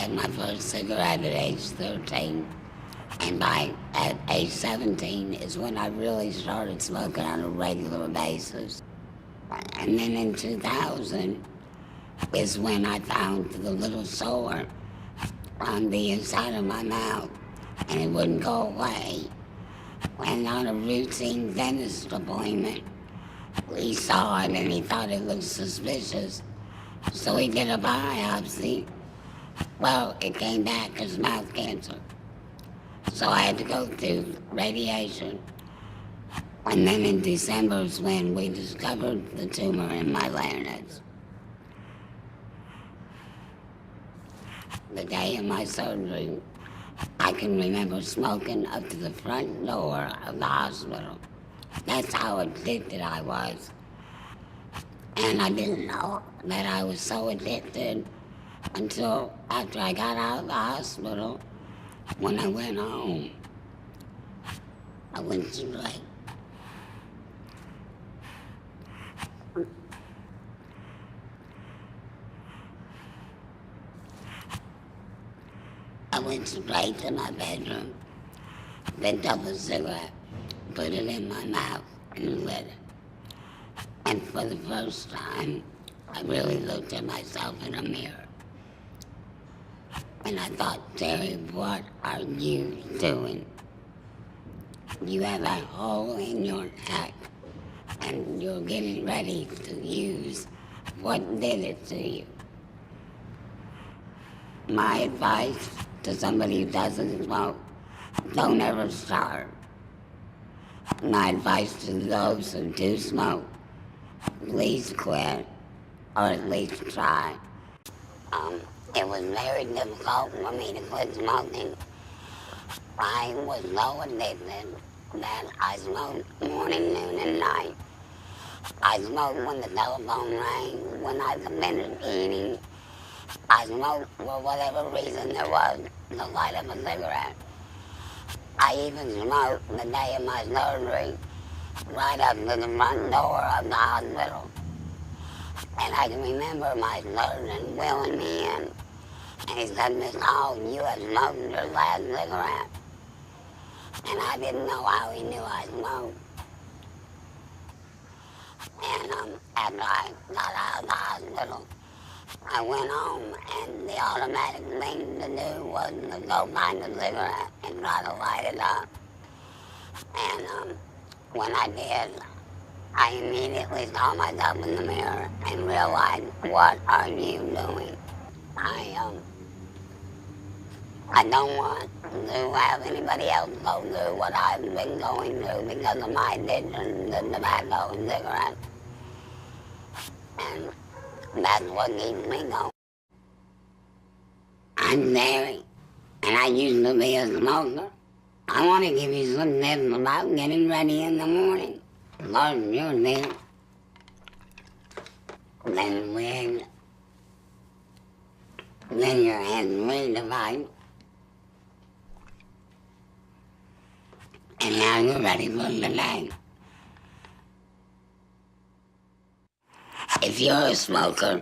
had my first cigarette at age 13. And at age 17 is when I really started smoking on a regular basis. And then in 2000 is when I found the little sore on the inside of my mouth, and it wouldn't go away. And on a routine dentist appointment, he saw it and he thought it looked suspicious. So he did a biopsy. Well, it came back as mouth cancer. So I had to go through radiation. And then in December is when we discovered the tumor in my larynx. The day of my surgery, I can remember smoking up to the front door of the hospital. That's how addicted I was. And I didn't know that I was so addicted until after I got out of the hospital. When I went home, I went straight. I went straight to my bedroom, picked up a cigarette, put it in my mouth, and lit it. And for the first time, I really looked at myself in a mirror. And I thought, Terry, what are you doing? You have a hole in your neck, and you're getting ready to use what did it to you. My advice to somebody who doesn't smoke, don't ever start. My advice to those who do smoke, please quit, or at least try. It was very difficult for me to quit smoking. I was so addicted that I smoked morning, noon, and night. I smoked when the telephone rang, when I finished eating. I smoked for whatever reason there was to light up a cigarette. I even smoked the day of my surgery, right up to the front door of the hospital. And I can remember my surgeon wheeling me in. And he said, Miss Hall, you have smoked your last cigarette. And I didn't know how he knew I smoked. And after I got out of the hospital, I went home, and the automatic thing to do was to go find a cigarette and try to light it up. And when I did, I immediately saw myself in the mirror and realized, what are you doing? I don't want to have anybody else go through what I've been going through because of my addiction to tobacco and cigarettes. And that's what keeps me going. I'm Terry, and I used to be a smoker. I want to give you some tips about getting ready in the morning. First, you're there. Then wig. Then your hands-free device. And now you're ready for the day. If you're a smoker,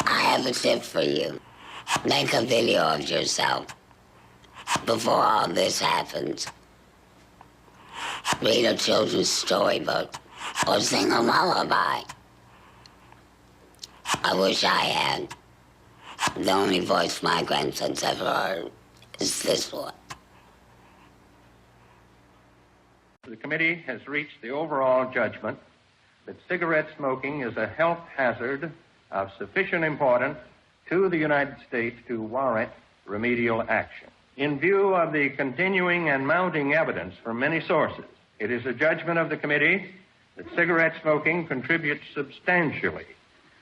I have a tip for you. Make a video of yourself before all this happens. Read a children's storybook or sing a lullaby. I wish I had. The only voice my grandson's ever heard is this one. The committee has reached the overall judgment that cigarette smoking is a health hazard of sufficient importance to the United States to warrant remedial action. In view of the continuing and mounting evidence from many sources, it is a judgment of the committee that cigarette smoking contributes substantially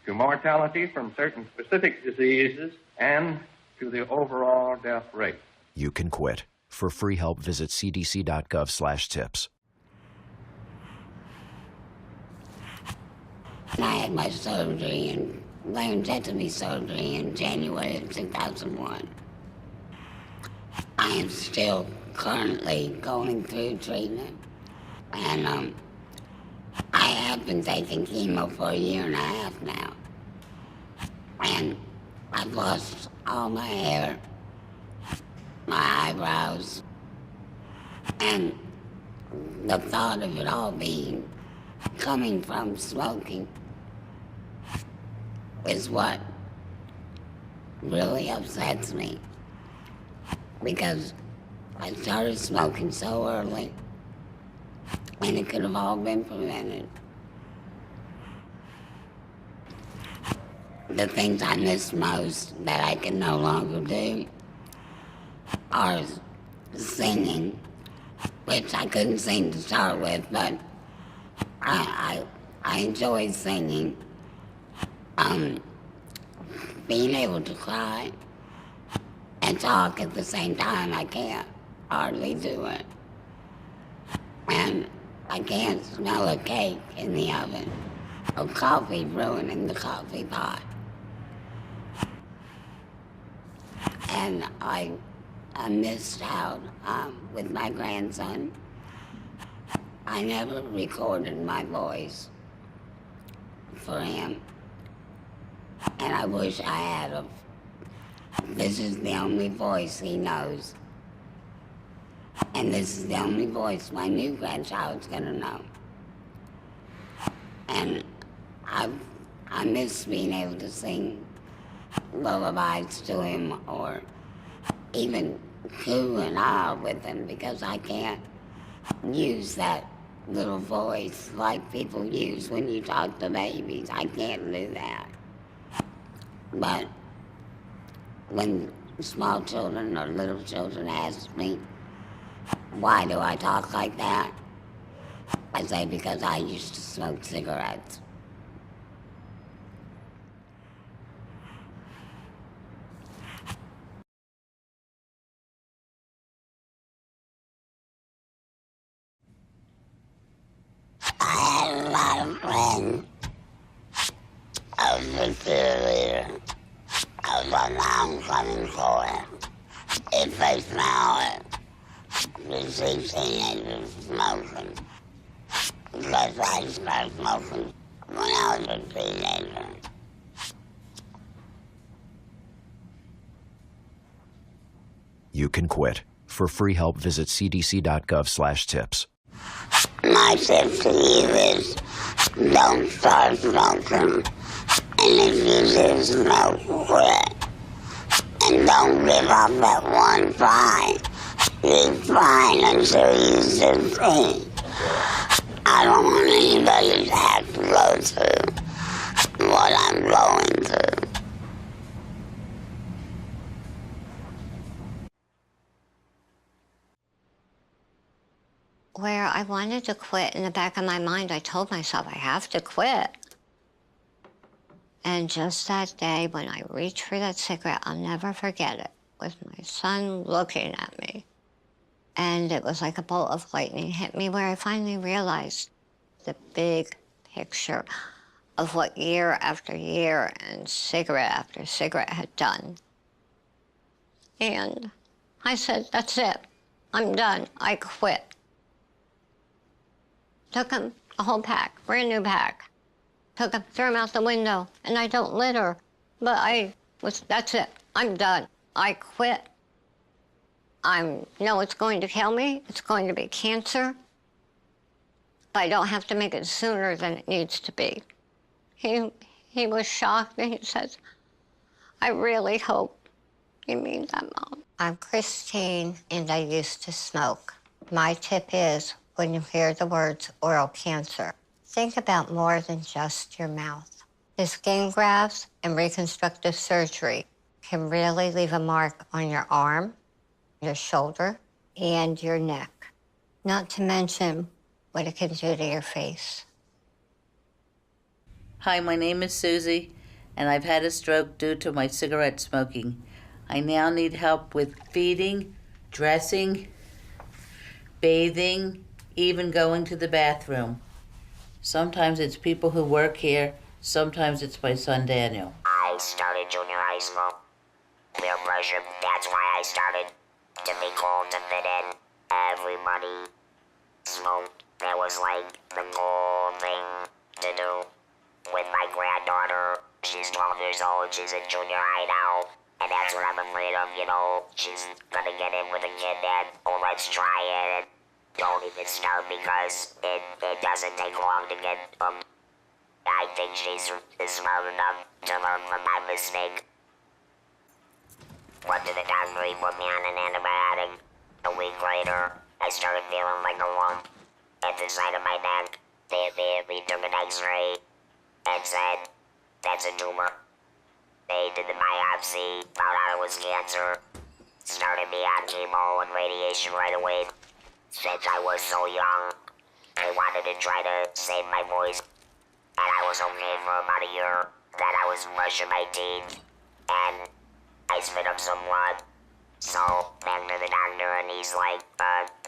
to mortality from certain specific diseases and to the overall death rate. You can quit. For free help, visit cdc.gov/tips. I had my surgery and laryngectomy surgery in January of 2001. I am still currently going through treatment, and I have been taking chemo for 1.5 years now, and I've lost all my hair my eyebrows, and the thought of it all being coming from smoking is what really upsets me, because I started smoking so early and it could have all been prevented. The things I miss most that I can no longer do are singing, which I couldn't sing to start with, but I enjoy singing. Being able to cry and talk at the same time, I can't hardly do it. And I can't smell a cake in the oven or coffee brewing in the coffee pot. And I missed out with my grandson. I never recorded my voice for him, and I wish I had of. This is the only voice he knows, and this is the only voice my new grandchild's gonna know. And I miss being able to sing lullabies to him, or even coo and ah with him, because I can't use that little voice like people use when you talk to babies. I can't do that. But when small children or little children ask me, why do I talk like that? I say, because I used to smoke cigarettes. I had a lot of friends. I was a cheerleader. I was on the homecoming court. If they smell it, you see teenagers smoking. Because I started smoking when I was a teenager. You can quit. For free help, visit cdc.gov/tips. My tip to you is, don't start smoking. And if you do smoke, quit. And don't give up at one fight. Keep fighting until you succeed. I don't want anybody to have to go through what I'm going through. Where I wanted to quit, in the back of my mind, I told myself, I have to quit. And just that day when I reached for that cigarette, I'll never forget it, with my son looking at me. And it was like a bolt of lightning hit me, where I finally realized the big picture of what year after year and cigarette after cigarette had done. And I said, that's it. I'm done. I quit. Took him a whole pack, brand new pack. Took him, threw him out the window, and I don't litter. But that's it. I'm done. I quit. No, it's going to kill me. It's going to be cancer. But I don't have to make it sooner than it needs to be. He was shocked, and he says, I really hope you mean that, Mom. I'm Christine, and I used to smoke. My tip is, when you hear the words oral cancer, think about more than just your mouth. The skin grafts and reconstructive surgery can really leave a mark on your arm, your shoulder, and your neck. Not to mention what it can do to your face. Hi, my name is Susie, and I've had a stroke due to my cigarette smoking. I now need help with feeding, dressing, bathing, even going to the bathroom. Sometimes it's people who work here, sometimes it's my son Daniel. I started junior high school. Peer pressure, that's why I started. To be cool, to fit in. Everybody smoked. That was like the cool thing to do. With my granddaughter, she's 12 years old, she's in junior high now. And that's what I'm afraid of, you know. She's gonna get in with a kid that, oh, let's try it, and don't even start because it doesn't take long to get, I think she's smart enough to learn from my mistake. Went to the doctor, he put me on an antibiotic. A week later, I started feeling like a lump at the side of my neck. They immediately took an x-ray and said, that's a tumor. They did the biopsy, found out it was cancer, started me on chemo and radiation right away. Since I was so young, they wanted to try to save my voice. And I was okay for about a year. Then I was brushing my teeth, and I spit up some blood. So, back to the doctor, and he's like,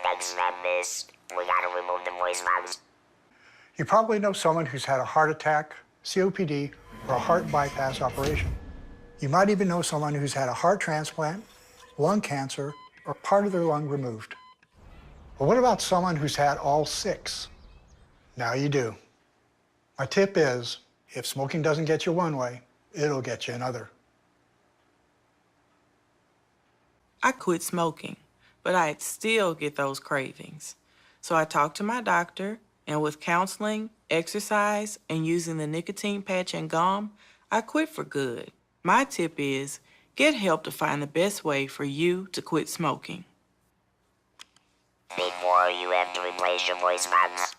next step is, we gotta remove the voice box. You probably know someone who's had a heart attack, COPD, or a heart bypass operation. You might even know someone who's had a heart transplant, lung cancer, or part of their lung removed. But what about someone who's had all 6? Now you do. My tip is, if smoking doesn't get you one way, it'll get you another. I quit smoking, but I'd still get those cravings. So I talked to my doctor, and with counseling, exercise, and using the nicotine patch and gum, I quit for good. My tip is, get help to find the best way for you to quit smoking. Before you have to replace your voice box.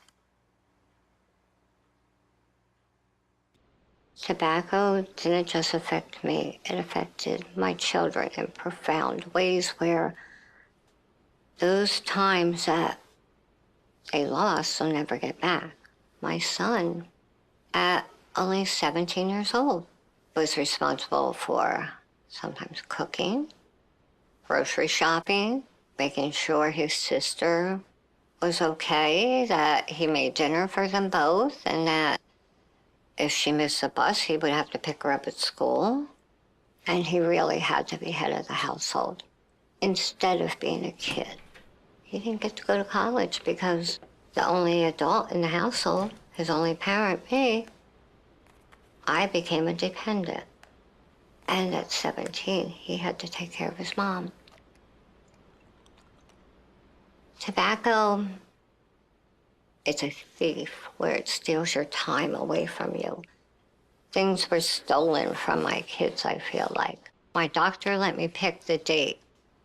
Tobacco didn't just affect me, it affected my children in profound ways where those times that they lost, they'll never get back. My son, at only 17 years old, was responsible for sometimes cooking, grocery shopping, making sure his sister was okay, that he made dinner for them both, and that if she missed the bus, he would have to pick her up at school. And he really had to be head of the household instead of being a kid. He didn't get to go to college because the only adult in the household, his only parent, me, I became a dependent. And at 17, he had to take care of his mom. Tobacco, it's a thief where it steals your time away from you. Things were stolen from my kids, I feel like. My doctor let me pick the date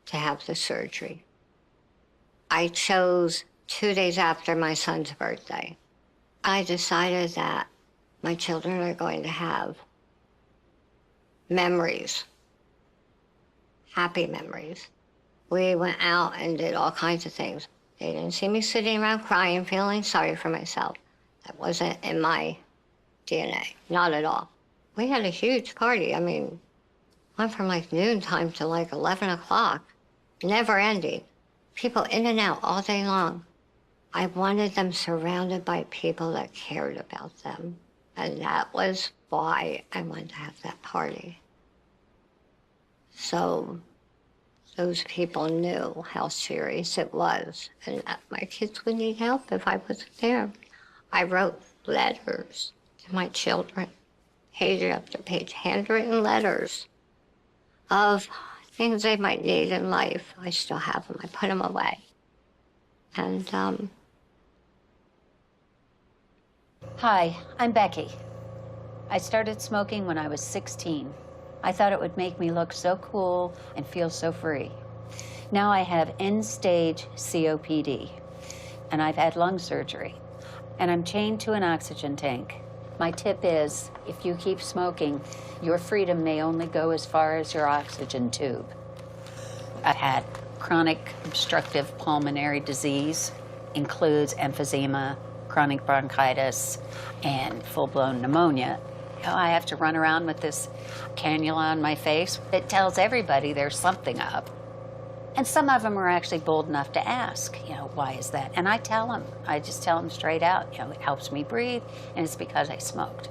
to have the surgery. I chose 2 days after my son's birthday. I decided that my children are going to have memories, happy memories. We went out and did all kinds of things. They didn't see me sitting around crying, feeling sorry for myself. That wasn't in my DNA, not at all. We had a huge party. I mean, went from like noontime to like 11 o'clock, never ending. People in and out all day long. I wanted them surrounded by people that cared about them. And that was why I wanted to have that party. So those people knew how serious it was and that my kids would need help if I wasn't there. I wrote letters to my children, page after page, handwritten letters of things they might need in life. I still have them. I put them away. And, Hi, I'm Becky. I started smoking when I was 16. I thought it would make me look so cool and feel so free. Now I have end-stage COPD, and I've had lung surgery, and I'm chained to an oxygen tank. My tip is, if you keep smoking, your freedom may only go as far as your oxygen tube. I've had chronic obstructive pulmonary disease, includes emphysema, chronic bronchitis, and full-blown pneumonia. I have to run around with this cannula on my face. It tells everybody there's something up. And some of them are actually bold enough to ask, why is that? And I tell them, I just tell them straight out, it helps me breathe, and it's because I smoked.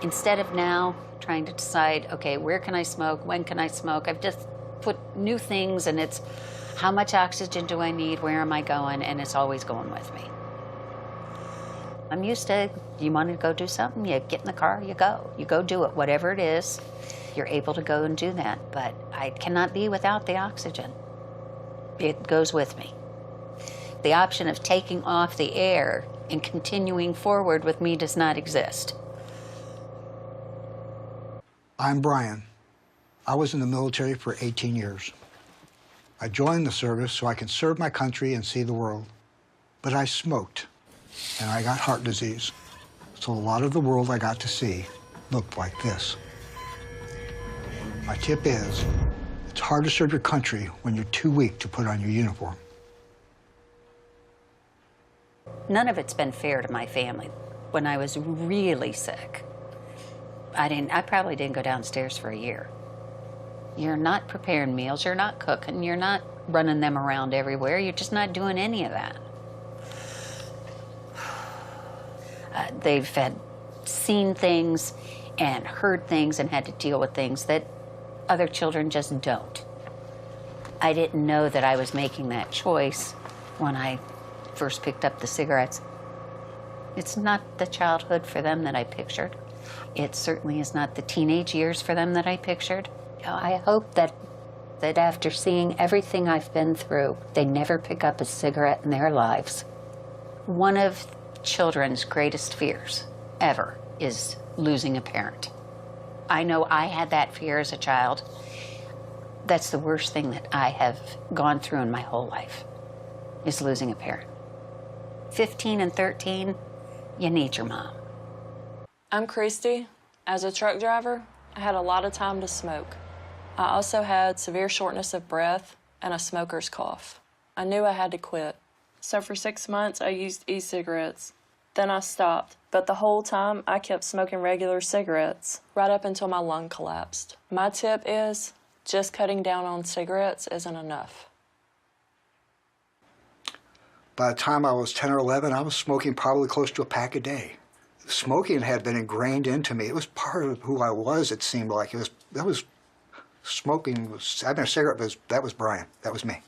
Instead of now trying to decide, okay, where can I smoke, when can I smoke, I've just put new things, and it's how much oxygen do I need, where am I going, and it's always going with me. I'm used to, you want to go do something, you get in the car, you go. You go do it, whatever it is, you're able to go and do that. But I cannot be without the oxygen. It goes with me. The option of taking off the air and continuing forward with me does not exist. I'm Brian. I was in the military for 18 years. I joined the service so I can serve my country and see the world. But I smoked, and I got heart disease. So a lot of the world I got to see looked like this. My tip is, it's hard to serve your country when you're too weak to put on your uniform. None of it's been fair to my family. When I was really sick, I probably didn't go downstairs for a year. You're not preparing meals, you're not cooking, you're not running them around everywhere, you're just not doing any of that. They've had seen things and heard things and had to deal with things that other children just don't. I didn't know that I was making that choice when I first picked up the cigarettes. It's not the childhood for them that I pictured. It certainly is not the teenage years for them that I pictured. I hope that after seeing everything I've been through, they never pick up a cigarette in their lives. One of children's greatest fears ever is losing a parent. I know I had that fear as a child. That's the worst thing that I have gone through in my whole life, is losing a parent. 15 and 13, you need your mom. I'm Christy. As a truck driver, I had a lot of time to smoke. I also had severe shortness of breath and a smoker's cough. I knew I had to quit. So for 6 months, I used e-cigarettes. Then I stopped, but the whole time I kept smoking regular cigarettes, right up until my lung collapsed. My tip is, just cutting down on cigarettes isn't enough. By the time I was 10 or 11, I was smoking probably close to a pack a day. Smoking had been ingrained into me. It was part of who I was, it seemed like. Smoking was, having a cigarette, that was Brian. That was me.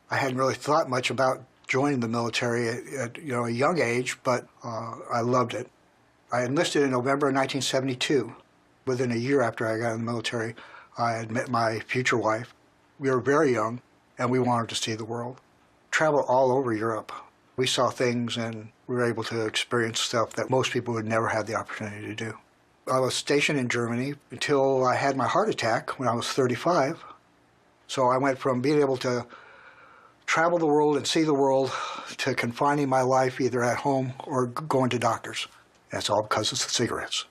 I hadn't really thought much about joining the military at a young age, but I loved it. I enlisted in November of 1972. Within a year after I got in the military, I had met my future wife. We were very young, and we wanted to see the world. Traveled all over Europe. We saw things, and we were able to experience stuff that most people would never have the opportunity to do. I was stationed in Germany until I had my heart attack when I was 35. So I went from being able to travel the world and see the world to confining my life either at home or going to doctors. That's all because of the cigarettes.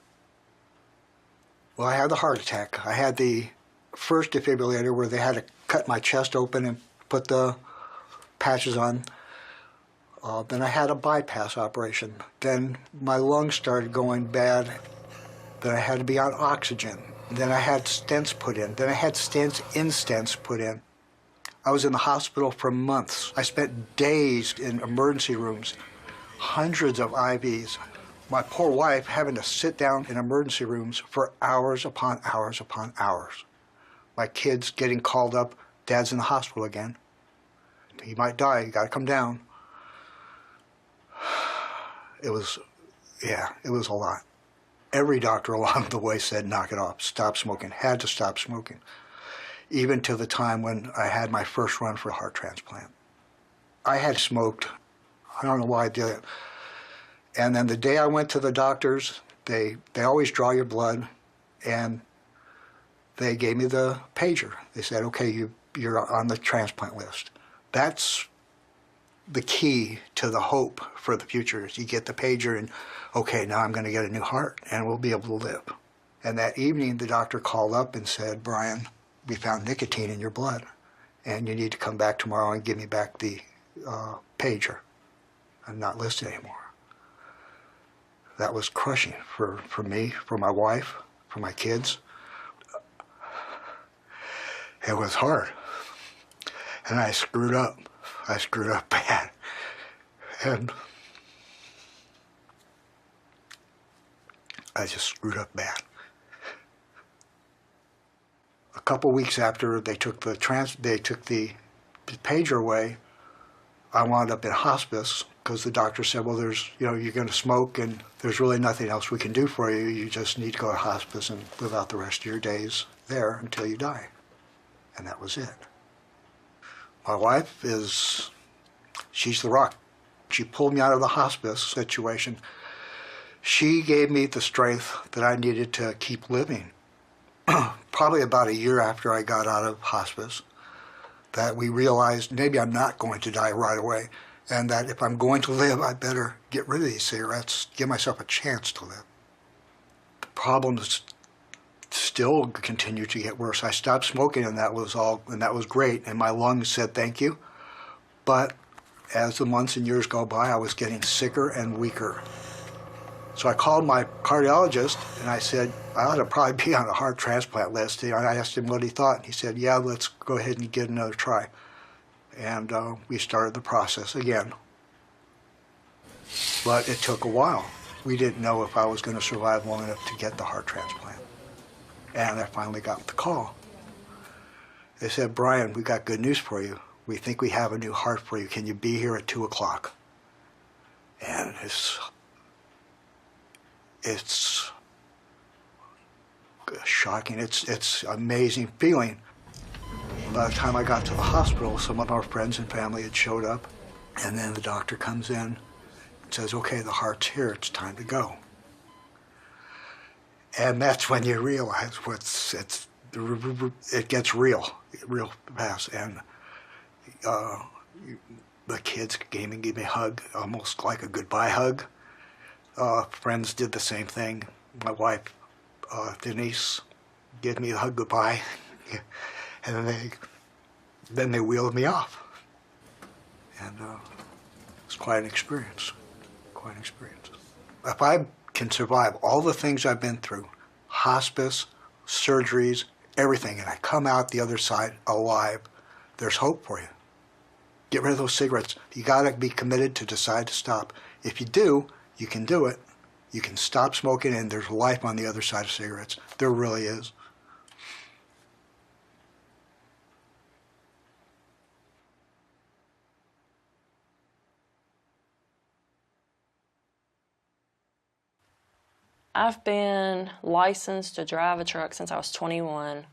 Well, I had the heart attack. I had the first defibrillator where they had to cut my chest open and put the patches on. Then I had a bypass operation. Then my lungs started going bad. Then I had to be on oxygen. Then I had stents put in. Then I had stents in stents put in. I was in the hospital for months. I spent days in emergency rooms, hundreds of IVs. My poor wife having to sit down in emergency rooms for hours upon hours upon hours. My kids getting called up, Dad's in the hospital again. He might die, you gotta come down. It was a lot. Every doctor along the way said, knock it off, stop smoking, had to stop smoking. Even to the time when I had my first run for a heart transplant. I had smoked, I don't know why I did it. And then the day I went to the doctors, they always draw your blood, and they gave me the pager. They said, okay, you're on the transplant list. That's the key to the hope for the future, is you get the pager and, okay, now I'm gonna get a new heart and we'll be able to live. And that evening, the doctor called up and said, Brian, we found nicotine in your blood and you need to come back tomorrow and give me back the pager. I'm not listed anymore. That was crushing for me, for my wife, for my kids. It was hard. And I screwed up. I screwed up bad. And I just screwed up bad. A couple weeks after they took the pager away, I wound up in hospice because the doctor said, well, you're going to smoke and there's really nothing else we can do for you. You just need to go to hospice and live out the rest of your days there until you die. And that was it. My wife she's the rock. She pulled me out of the hospice situation. She gave me the strength that I needed to keep living. Probably about a year after I got out of hospice, that we realized maybe I'm not going to die right away, and that if I'm going to live, I better get rid of these cigarettes, give myself a chance to live. The problems still continued to get worse. I stopped smoking, and that was great, and my lungs said thank you. But as the months and years go by, I was getting sicker and weaker. So I called my cardiologist, and I said, I ought to probably be on a heart transplant list. And I asked him what he thought, and he said, yeah, let's go ahead and get another try. And we started the process again. But it took a while. We didn't know if I was going to survive long enough to get the heart transplant. And I finally got the call. They said, Brian, we got good news for you. We think we have a new heart for you. Can you be here at 2 o'clock? And it's shocking. It's an amazing feeling. By the time I got to the hospital, some of our friends and family had showed up, and then the doctor comes in and says, okay, the heart's here, it's time to go. And that's when you realize it gets real fast. And the kids came and gave me a hug, almost like a goodbye hug. Friends did the same thing. My wife, Denise, gave me a hug goodbye, and then they wheeled me off. And it's quite an experience, quite an experience. If I can survive all the things I've been through, hospice, surgeries, everything, and I come out the other side alive, there's hope for you. Get rid of those cigarettes. You gotta be committed to decide to stop. If you do, you can do it. You can stop smoking, and there's life on the other side of cigarettes. There really is. I've been licensed to drive a truck since I was 21.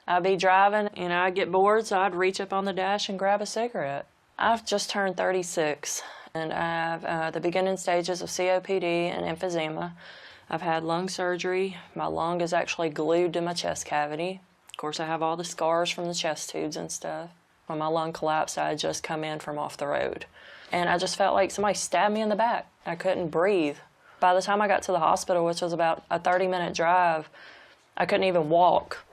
I'd be driving, I'd get bored, so I'd reach up on the dash and grab a cigarette. I've just turned 36. And I have the beginning stages of COPD and emphysema. I've had lung surgery. My lung is actually glued to my chest cavity. Of course, I have all the scars from the chest tubes and stuff. When my lung collapsed, I had just come in from off the road. And I just felt like somebody stabbed me in the back. I couldn't breathe. By the time I got to the hospital, which was about a 30-minute drive, I couldn't even walk.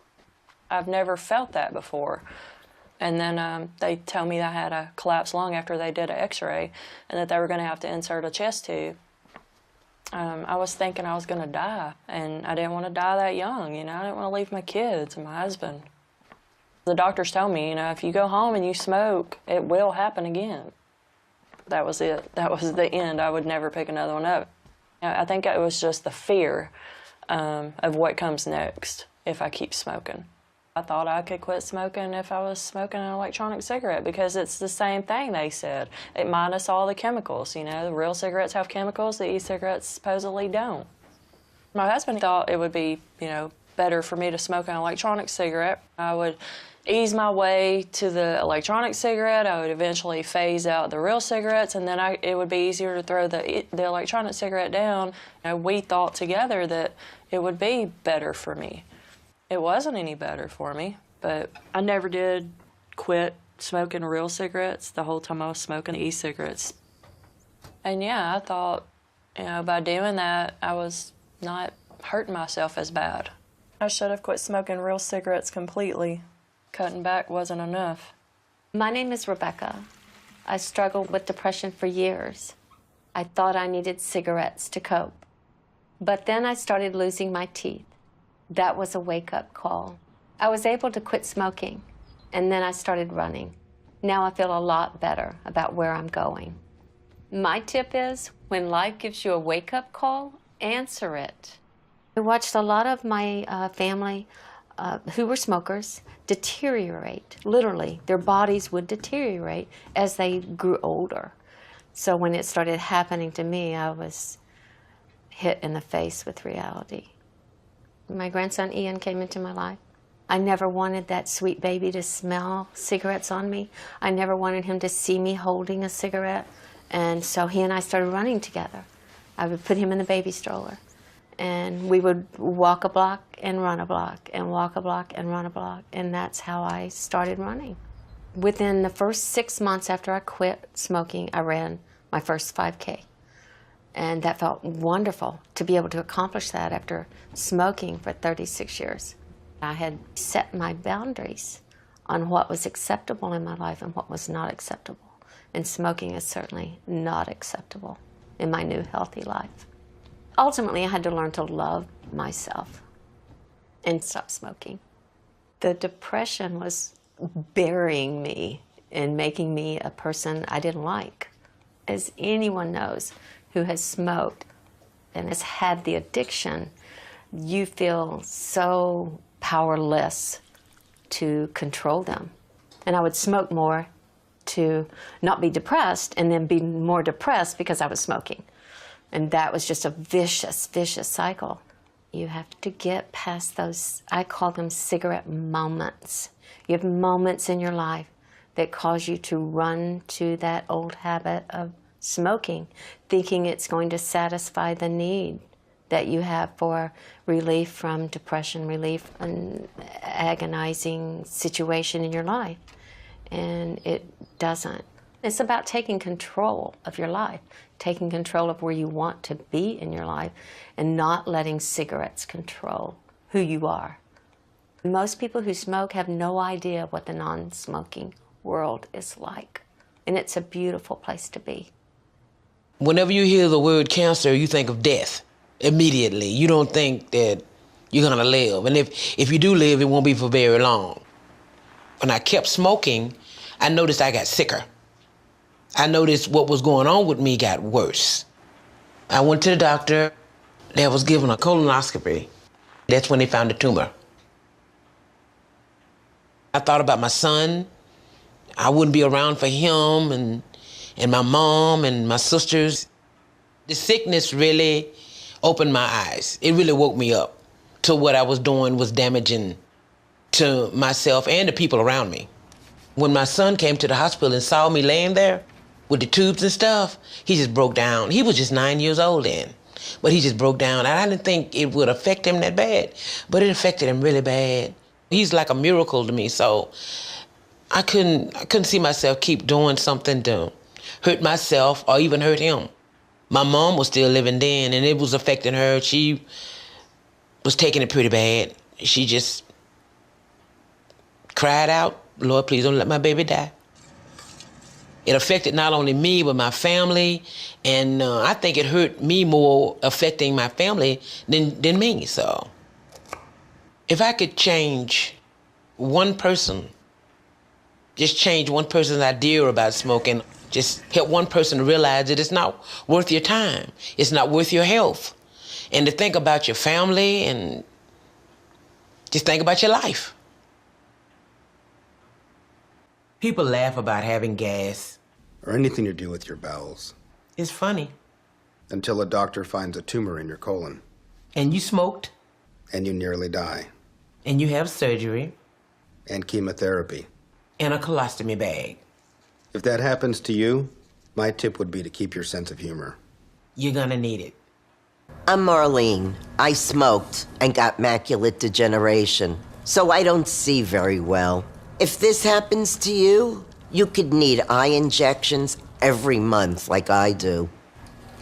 I've never felt that before. And then they told me that I had a collapsed lung after they did an x-ray, and that they were going to have to insert a chest tube. I was thinking I was going to die, and I didn't want to die that young, I didn't want to leave my kids and my husband. The doctors told me, if you go home and you smoke, it will happen again. That was it. That was the end. I would never pick another one up. I think it was just the fear of what comes next if I keep smoking. I thought I could quit smoking if I was smoking an electronic cigarette because it's the same thing, they said. It minus all the chemicals, the real cigarettes have chemicals, the e-cigarettes supposedly don't. My husband thought it would be, better for me to smoke an electronic cigarette. I would ease my way to the electronic cigarette. I would eventually phase out the real cigarettes, and then it would be easier to throw the electronic cigarette down. We thought together that it would be better for me. It wasn't any better for me, but I never did quit smoking real cigarettes the whole time I was smoking e-cigarettes. And yeah, I thought, by doing that, I was not hurting myself as bad. I should have quit smoking real cigarettes completely. Cutting back wasn't enough. My name is Rebecca. I struggled with depression for years. I thought I needed cigarettes to cope. But then I started losing my teeth. That was a wake-up call. I was able to quit smoking, and then I started running. Now I feel a lot better about where I'm going. My tip is, when life gives you a wake-up call, answer it. I watched a lot of my family who were smokers deteriorate. Literally, their bodies would deteriorate as they grew older. So when it started happening to me, I was hit in the face with reality. My grandson Ian came into my life. I never wanted that sweet baby to smell cigarettes on me. I never wanted him to see me holding a cigarette. And so he and I started running together. I would put him in the baby stroller. And we would walk a block and run a block and walk a block and run a block. And that's how I started running. Within the first 6 months after I quit smoking, I ran my first 5K. And that felt wonderful to be able to accomplish that after smoking for 36 years. I had set my boundaries on what was acceptable in my life and what was not acceptable. And smoking is certainly not acceptable in my new healthy life. Ultimately, I had to learn to love myself and stop smoking. The depression was burying me and making me a person I didn't like. As anyone knows who has smoked and has had the addiction, you feel so powerless to control them. And I would smoke more to not be depressed and then be more depressed because I was smoking. And that was just a vicious, vicious cycle. You have to get past those, I call them cigarette moments. You have moments in your life that cause you to run to that old habit of smoking, thinking it's going to satisfy the need that you have for relief from depression, relief from an agonizing situation in your life. And it doesn't. It's about taking control of your life, taking control of where you want to be in your life, and not letting cigarettes control who you are. Most people who smoke have no idea what the non-smoking world is like. And it's a beautiful place to be. Whenever you hear the word cancer, you think of death immediately. You don't think that you're gonna live. And if you do live, it won't be for very long. When I kept smoking, I noticed I got sicker. I noticed what was going on with me got worse. I went to the doctor. They was given a colonoscopy. That's when they found the tumor. I thought about my son. I wouldn't be around for him and my mom and my sisters. The sickness really opened my eyes. It really woke me up to what I was doing was damaging to myself and the people around me. When my son came to the hospital and saw me laying there with the tubes and stuff, he just broke down. He was just 9 years old then, but he just broke down. And I didn't think it would affect him that bad, but it affected him really bad. He's like a miracle to me, so I couldn't see myself keep doing something to hurt myself or even hurt him. My mom was still living then, and it was affecting her. She was taking it pretty bad. She just cried out, "Lord, please don't let my baby die." It affected not only me, but my family, and I think it hurt me more affecting my family than me, so. If I could change one person, just change one person's idea about smoking, just help one person to realize that it's not worth your time, it's not worth your health, and to think about your family and just think about your life. People laugh about having gas. Or anything to do with your bowels. It's funny. Until a doctor finds a tumor in your colon. And you smoked. And you nearly die. And you have surgery. And chemotherapy. And a colostomy bag. If that happens to you, my tip would be to keep your sense of humor. You're gonna need it. I'm Marlene. I smoked and got macular degeneration, so I don't see very well. If this happens to you, you could need eye injections every month like I do.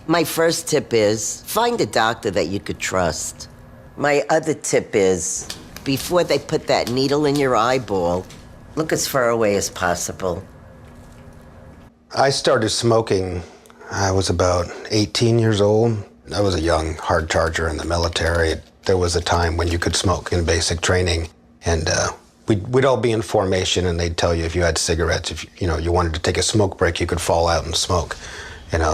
My first tip is find a doctor that you could trust. My other tip is before they put that needle in your eyeball, look as far away as possible. I started smoking, I was about 18 years old. I was a young hard charger in the military. There was a time when you could smoke in basic training, and we'd all be in formation, and they'd tell you if you had cigarettes, if you wanted to take a smoke break, you could fall out and smoke.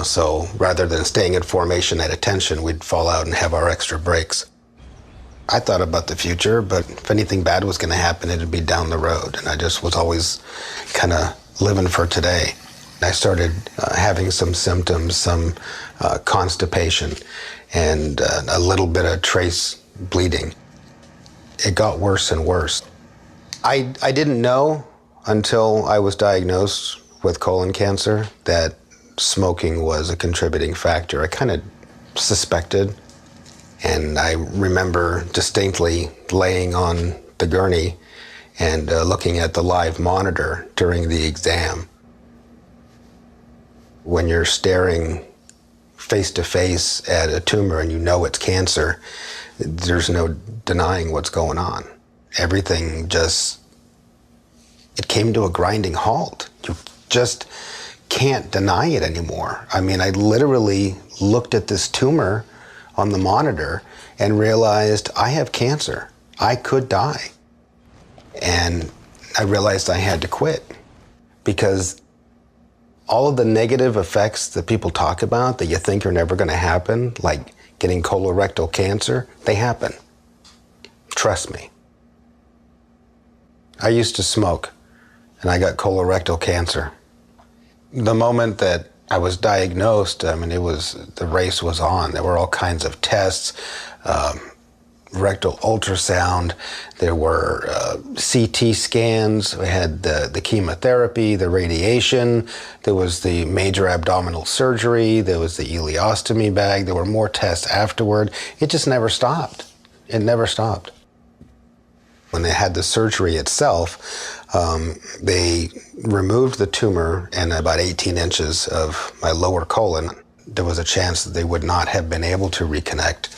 So rather than staying in formation at attention, we'd fall out and have our extra breaks. I thought about the future, but if anything bad was going to happen, it'd be down the road, and I just was always kind of living for today. I started having some symptoms, some constipation, and a little bit of trace bleeding. It got worse and worse. I didn't know until I was diagnosed with colon cancer that smoking was a contributing factor. I kind of suspected, and I remember distinctly laying on the gurney and looking at the live monitor during the exam. When you're staring face to face at a tumor and you know it's cancer, there's no denying what's going on. Everything just, it came to a grinding halt. You just can't deny it anymore. I mean, I literally looked at this tumor on the monitor and realized I have cancer. I could die. And I realized I had to quit because all of the negative effects that people talk about that you think are never going to happen, like getting colorectal cancer, they happen. Trust me. I used to smoke, and I got colorectal cancer. The moment that I was diagnosed, I mean, the race was on. There were all kinds of tests, rectal ultrasound, there were CT scans, we had the chemotherapy, the radiation, there was the major abdominal surgery, there was the ileostomy bag, there were more tests afterward. It just never stopped. It never stopped. When they had the surgery itself, they removed the tumor and about 18 inches of my lower colon. There was a chance that they would not have been able to reconnect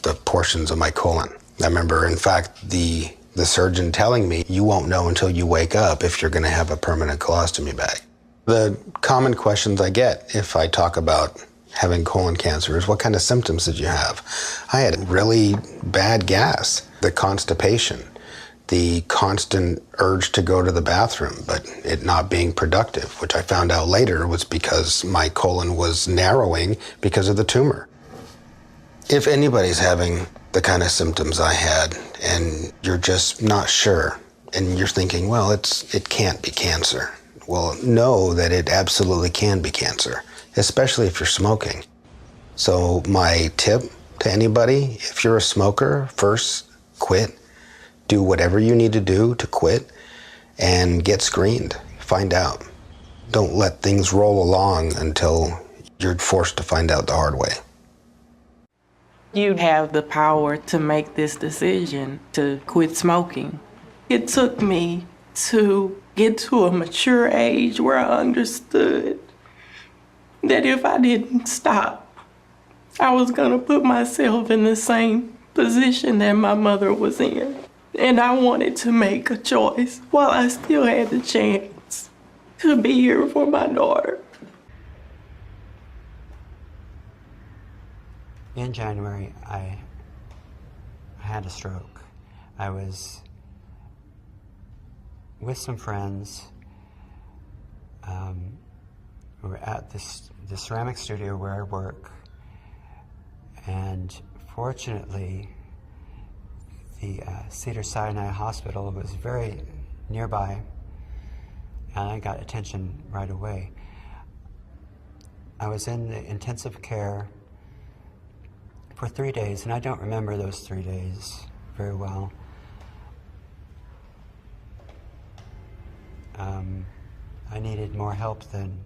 the portions of my colon. I remember, in fact, the surgeon telling me, you won't know until you wake up if you're going to have a permanent colostomy bag. The common questions I get if I talk about having colon cancer is, what kind of symptoms did you have? I had really bad gas, the constipation, the constant urge to go to the bathroom, but it not being productive, which I found out later was because my colon was narrowing because of the tumor. If anybody's having the kind of symptoms I had and you're just not sure and you're thinking, well, it can't be cancer. Well, know that it absolutely can be cancer, especially if you're smoking. So my tip to anybody, if you're a smoker, first quit. Do whatever you need to do to quit and get screened. Find out. Don't let things roll along until you're forced to find out the hard way. You have the power to make this decision to quit smoking. It took me to get to a mature age where I understood that if I didn't stop, I was gonna put myself in the same position that my mother was in. And I wanted to make a choice while I still had the chance to be here for my daughter. In January, I had a stroke. I was with some friends. We were at the ceramic studio where I work, and fortunately, the Cedars-Sinai Hospital was very nearby, and I got attention right away. I was in the intensive care for 3 days, and I don't remember those 3 days very well. I needed more help than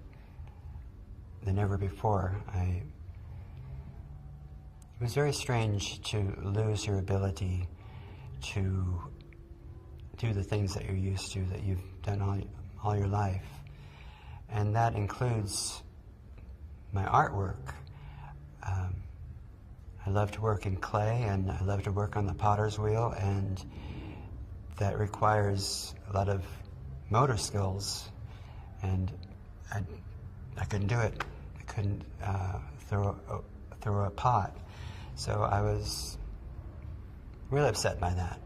ever before. It was very strange to lose your ability to do the things that you're used to, that you've done all your life. And that includes my artwork. I love to work in clay, and I love to work on the potter's wheel, and that requires a lot of motor skills, and I couldn't do it. I couldn't throw a pot. So I was really upset by that.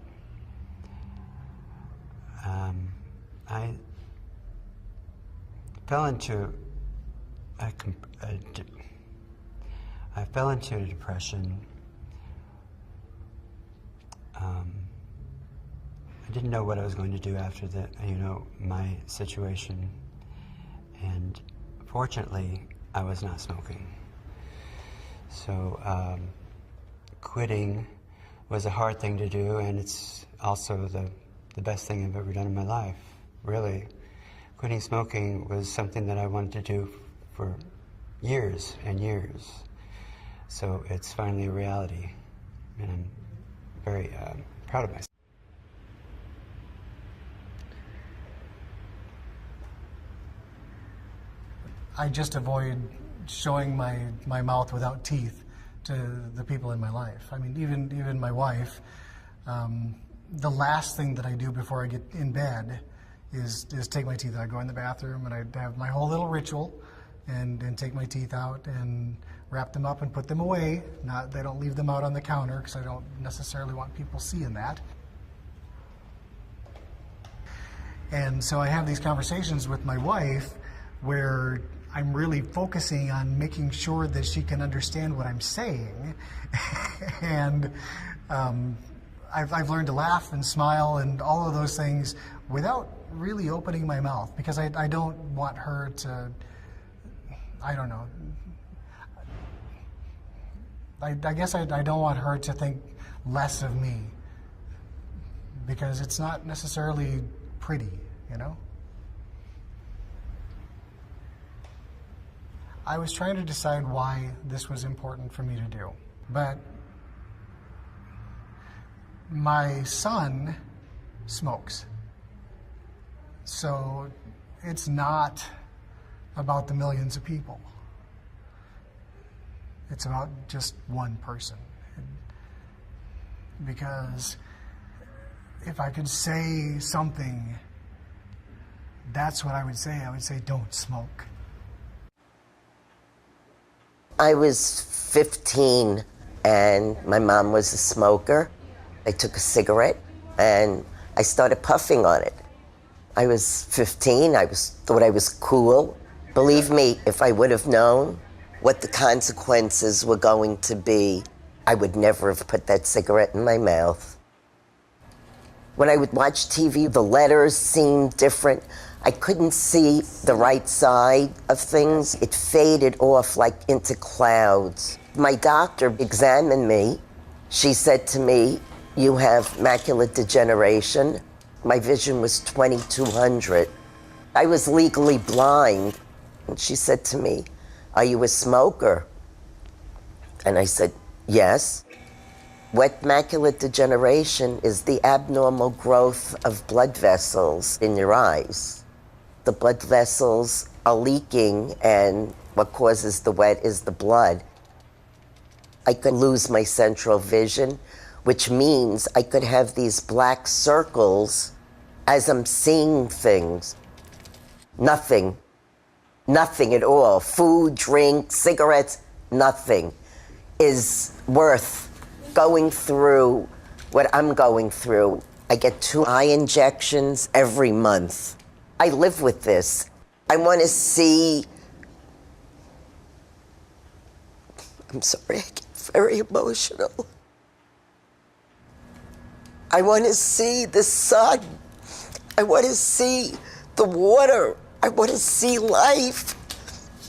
I fell into a depression. I didn't know what I was going to do after my situation, And fortunately, I was not smoking. So quitting was a hard thing to do, and it's also the best thing I've ever done in my life, really. Quitting smoking was something that I wanted to do for years and years. So it's finally a reality, and I'm very proud of myself. I just avoid showing my mouth without teeth to the people in my life. I mean, even my wife, the last thing that I do before I get in bed is take my teeth out. I go in the bathroom and I have my whole little ritual and take my teeth out and wrap them up and put them away. They don't leave them out on the counter because I don't necessarily want people seeing that. And so I have these conversations with my wife where I'm really focusing on making sure that she can understand what I'm saying. And I've learned to laugh and smile and all of those things without really opening my mouth, because I don't want her to, I don't know. I guess I don't want her to think less of me, because it's not necessarily pretty, you know? I was trying to decide why this was important for me to do, but my son smokes. So it's not about the millions of people. It's about just one person. Because if I could say something, that's what I would say. I would say, don't smoke. I was 15 and my mom was a smoker. I took a cigarette and I started puffing on it. I was 15, thought I was cool. Believe me, if I would have known what the consequences were going to be, I would never have put that cigarette in my mouth. When I would watch TV, the letters seemed different. I couldn't see the right side of things. It faded off like into clouds. My doctor examined me. She said to me, "You have macular degeneration." My vision was 2200. I was legally blind. And she said to me, "Are you a smoker?" And I said, "Yes." Wet macular degeneration is the abnormal growth of blood vessels in your eyes. The blood vessels are leaking, and what causes the wet is the blood. I could lose my central vision, which means I could have these black circles as I'm seeing things. Nothing at all. Food, drink, cigarettes, nothing is worth going through what I'm going through. I get 2 eye injections every month. I live with this. I want to see, I'm sorry, I get very emotional. I want to see the sun. I want to see the water. I want to see life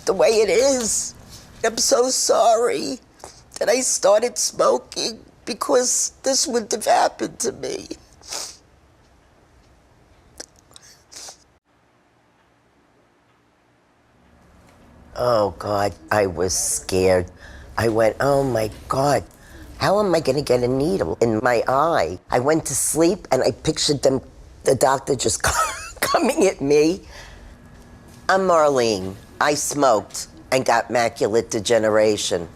the way it is. I'm so sorry that I started smoking because this wouldn't have happened to me. Oh God, I was scared. I went, oh my God, how am I gonna get a needle in my eye? I went to sleep and I pictured the doctor just coming at me. I'm Marlene. I smoked and got macular degeneration.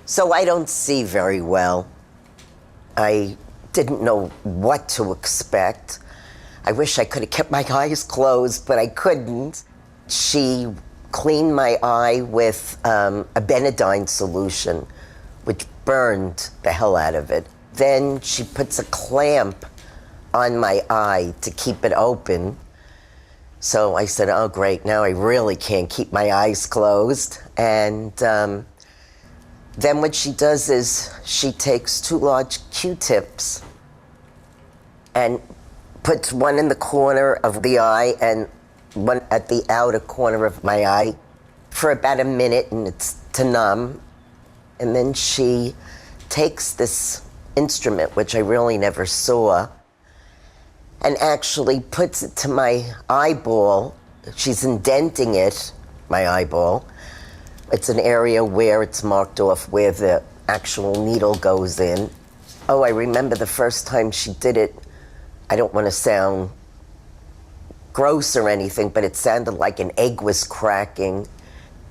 So I don't see very well. I didn't know what to expect. I wish I could have kept my eyes closed, but I couldn't. She cleaned my eye with a Benadine solution, which burned the hell out of it. Then she puts a clamp on my eye to keep it open. So I said, oh great, now I really can't keep my eyes closed. And then what she does is she takes 2 large Q-tips and puts one in the corner of the eye and one at the outer corner of my eye for about a minute, and it's to numb. And then she takes this instrument, which I really never saw, and actually puts it to my eyeball. She's indenting it, my eyeball. It's an area where it's marked off where the actual needle goes in. Oh, I remember the first time she did it. I don't want to sound gross or anything, but it sounded like an egg was cracking.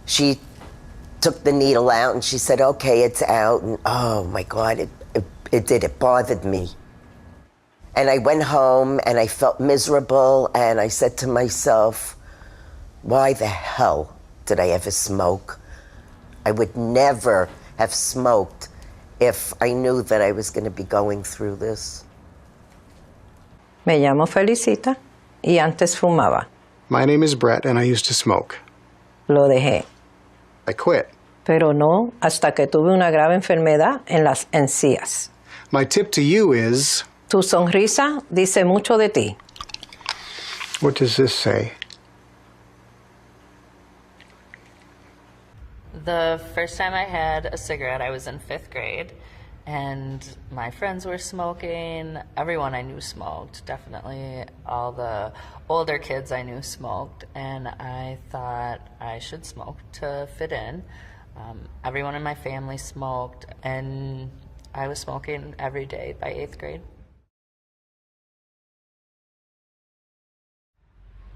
She took the needle out and she said, okay, it's out. And oh my God, it bothered me. And I went home and I felt miserable, and I said to myself, why the hell did I ever smoke? I would never have smoked if I knew that I was going to be going through this. Me llamo Felicita y antes fumaba. My name is Brett and I used to smoke. Lo dejé. I quit. Pero no hasta que tuve una grave enfermedad en las encías. My tip to you is... Tu sonrisa dice mucho de ti. What does this say? The first time I had a cigarette, I was in 5th grade, and my friends were smoking. Everyone I knew smoked, definitely. All the older kids I knew smoked, and I thought I should smoke to fit in. Everyone in my family smoked, and I was smoking every day by 8th grade.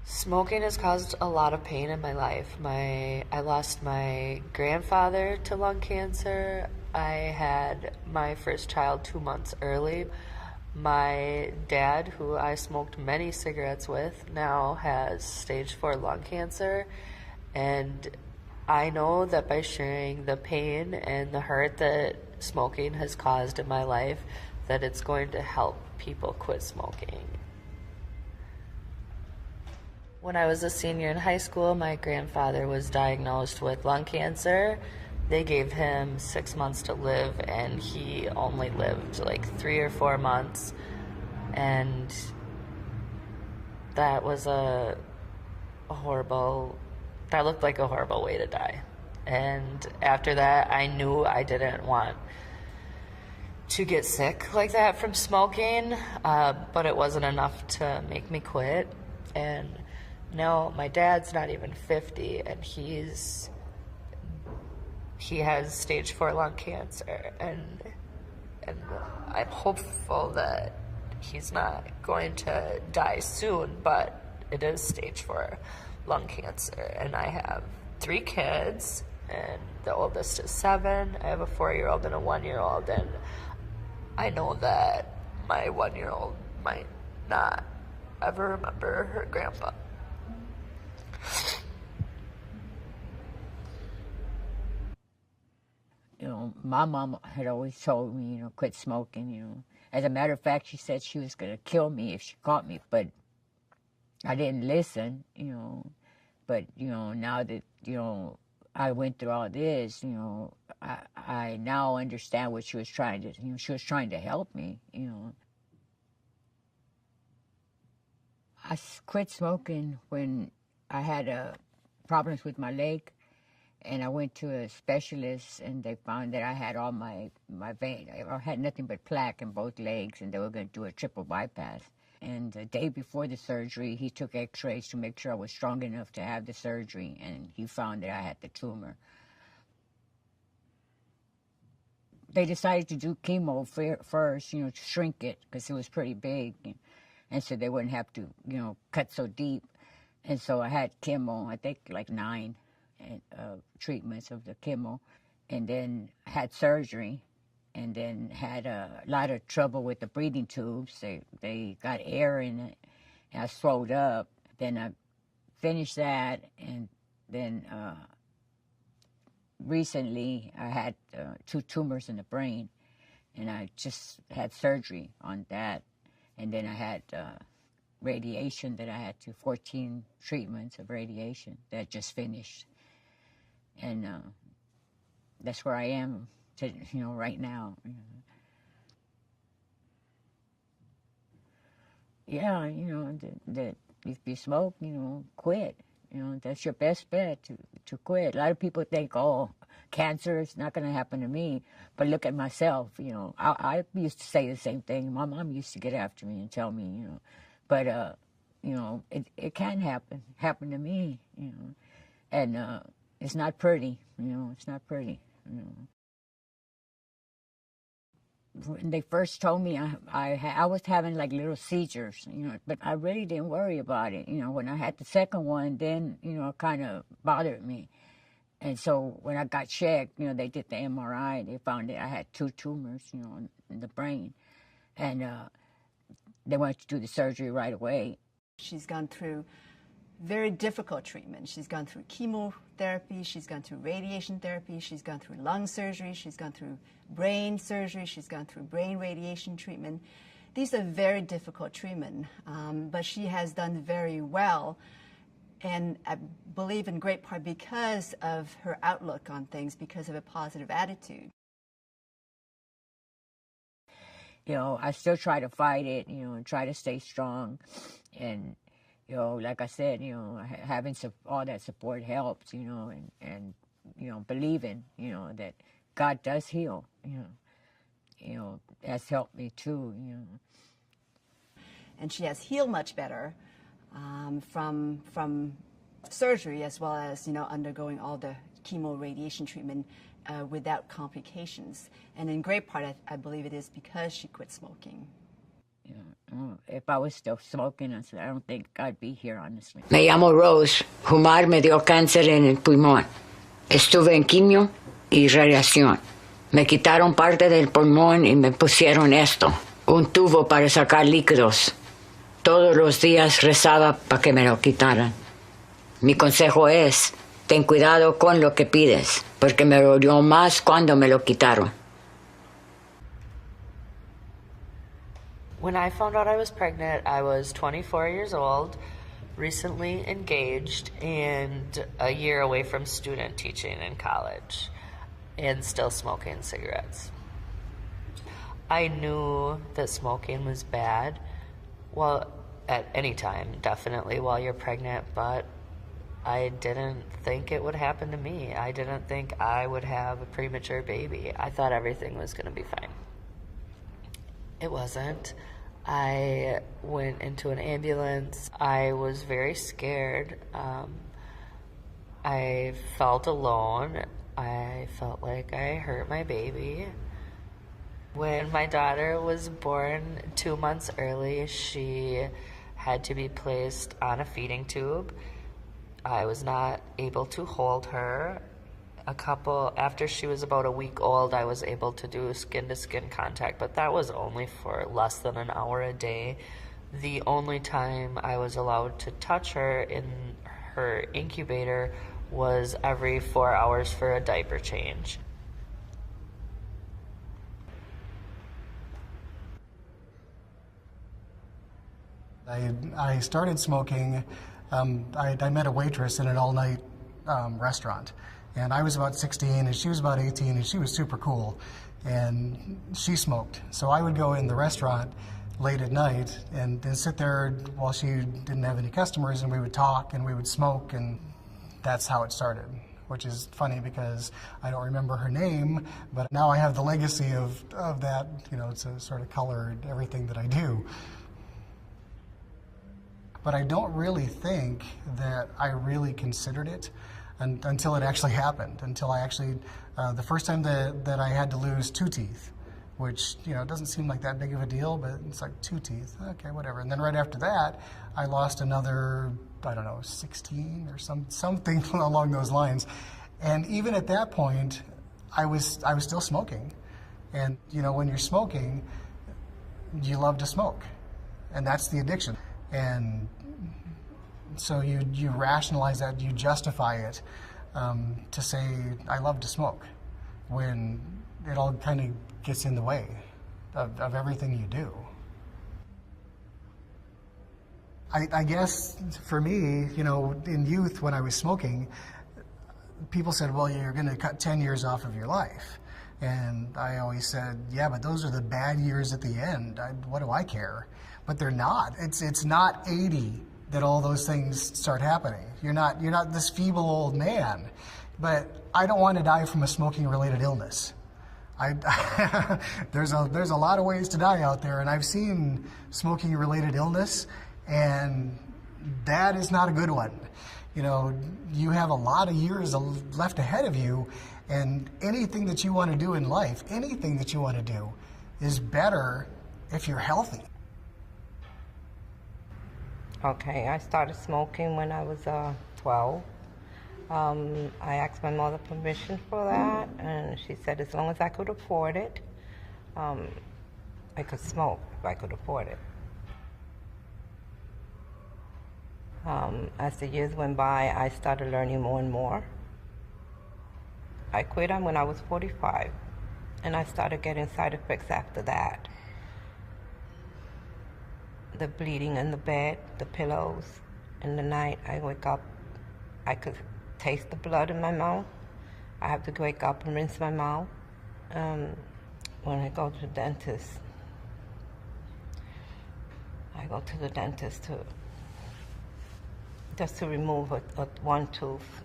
Smoking has caused a lot of pain in my life. I lost my grandfather to lung cancer. I had my first child 2 months early. My dad, who I smoked many cigarettes with, now has stage 4 lung cancer. And I know that by sharing the pain and the hurt that smoking has caused in my life, that it's going to help people quit smoking. When I was a senior in high school, my grandfather was diagnosed with lung cancer. They gave him 6 months to live, and he only lived like 3 or 4 months. And that was that looked like a horrible way to die. And after that, I knew I didn't want to get sick like that from smoking, but it wasn't enough to make me quit. And no, my dad's not even 50, and he has stage 4 lung cancer, and I'm hopeful that he's not going to die soon, but it is stage 4 lung cancer. And I have 3 kids, and the oldest is 7. I have a 4-year-old and a 1-year-old, and I know that my 1-year-old might not ever remember her grandpa. You know, my mom had always told me, quit smoking, As a matter of fact, she said she was going to kill me if she caught me, but I didn't listen, But, now that, I went through all this, I now understand what she was trying to, she was trying to help me, I quit smoking when I had problems with my leg, and I went to a specialist, and they found that I had all my vein. I had nothing but plaque in both legs, and they were going to do a triple bypass. And the day before the surgery, he took x-rays to make sure I was strong enough to have the surgery, and he found that I had the tumor. They decided to do chemo first, to shrink it, because it was pretty big, and so they wouldn't have to, cut so deep. And so I had chemo, I think like 9 treatments of the chemo, and then had surgery, and then had a lot of trouble with the breathing tubes. They got air in it, and I swelled up. Then I finished that, and then recently I had 2 tumors in the brain, and I just had surgery on that. And then I had radiation that I had 14 treatments of radiation that just finished. And that's where I am, right now. Yeah, if you smoke, quit. That's your best bet to quit. A lot of people think, oh, cancer is not going to happen to me. But look at myself, I used to say the same thing. My mom used to get after me and tell me, but, it can happen to me, and it's not pretty, it's not pretty, When they first told me, I was having like little seizures, but I really didn't worry about it. When I had the second one, then, it kind of bothered me. And so when I got checked, they did the MRI. They found that I had 2 tumors, in the brain. And they wanted to do the surgery right away. She's gone through very difficult treatment. She's gone through chemotherapy, she's gone through radiation therapy, she's gone through lung surgery, she's gone through brain surgery, she's gone through brain radiation treatment. These are very difficult treatment, but she has done very well, and I believe in great part because of her outlook on things, because of a positive attitude. I still try to fight it, and try to stay strong, and like I said, having all that support helps, and believing, that God does heal, has helped me too, And she has healed much better from surgery, as well as, undergoing all the chemo radiation treatment without complications. And in great part, I believe it is because she quit smoking. If I was still smoking, I don't think I'd be here, honestly. Me llamo Rose. Fumar me dio cáncer en el pulmón. Estuve en quimio y radiación. Me quitaron parte del pulmón y me pusieron esto, un tubo para sacar líquidos. Todos los días rezaba para que me lo quitaran. Mi consejo es, ten cuidado con lo que pides, porque me dolió más cuando me lo quitaron. When I found out I was pregnant, I was 24 years old, recently engaged, and a year away from student teaching in college, and still smoking cigarettes. I knew that smoking was bad, well, at any time, definitely while you're pregnant, but I didn't think it would happen to me. I didn't think I would have a premature baby. I thought everything was going to be fine. It wasn't. I went into an ambulance. I was very scared. I felt alone. I felt like I hurt my baby. When my daughter was born 2 months early, she had to be placed on a feeding tube. I was not able to hold her. After she was about a week old, I was able to do skin-to-skin contact, but that was only for less than an hour a day. The only time I was allowed to touch her in her incubator was every 4 hours for a diaper change. I started smoking. I met a waitress in an all-night restaurant. And I was about 16 and she was about 18 and she was super cool. And she smoked. So I would go in the restaurant late at night and sit there while she didn't have any customers, and we would talk and we would smoke, and that's how it started. Which is funny because I don't remember her name, but now I have the legacy of that, to sort of color everything that I do. But I don't really think that I really considered it until it actually happened, until I actually, the first time that I had to lose 2 teeth, which, doesn't seem like that big of a deal, but it's like 2 teeth, okay, whatever. And then right after that, I lost another, 16 or something along those lines. And even at that point, I was still smoking. And, when you're smoking, you love to smoke. And that's the addiction. And so you rationalize that, you justify it to say, I love to smoke, when it all kind of gets in the way of everything you do. I guess for me, in youth when I was smoking, people said, well, you're going to cut 10 years off of your life. And I always said, yeah, but those are the bad years at the end. What do I care? But they're not. It's not 80 that all those things start happening. You're not this feeble old man, but I don't want to die from a smoking-related illness. There's a lot of ways to die out there, and I've seen smoking-related illness, and that is not a good one. You know, you have a lot of years left ahead of you, and anything that you want to do in life, anything that you want to do, is better if you're healthy. Okay, I started smoking when I was 12. I asked my mother permission for that, and she said as long as I could afford it, I could smoke if I could afford it. As the years went by, I started learning more and more. I quit when I was 45, and I started getting side effects after that. The bleeding in the bed, the pillows. In the night, I wake up, I could taste the blood in my mouth. I have to wake up and rinse my mouth. When I go to the dentist, I go to the dentist just to remove one tooth.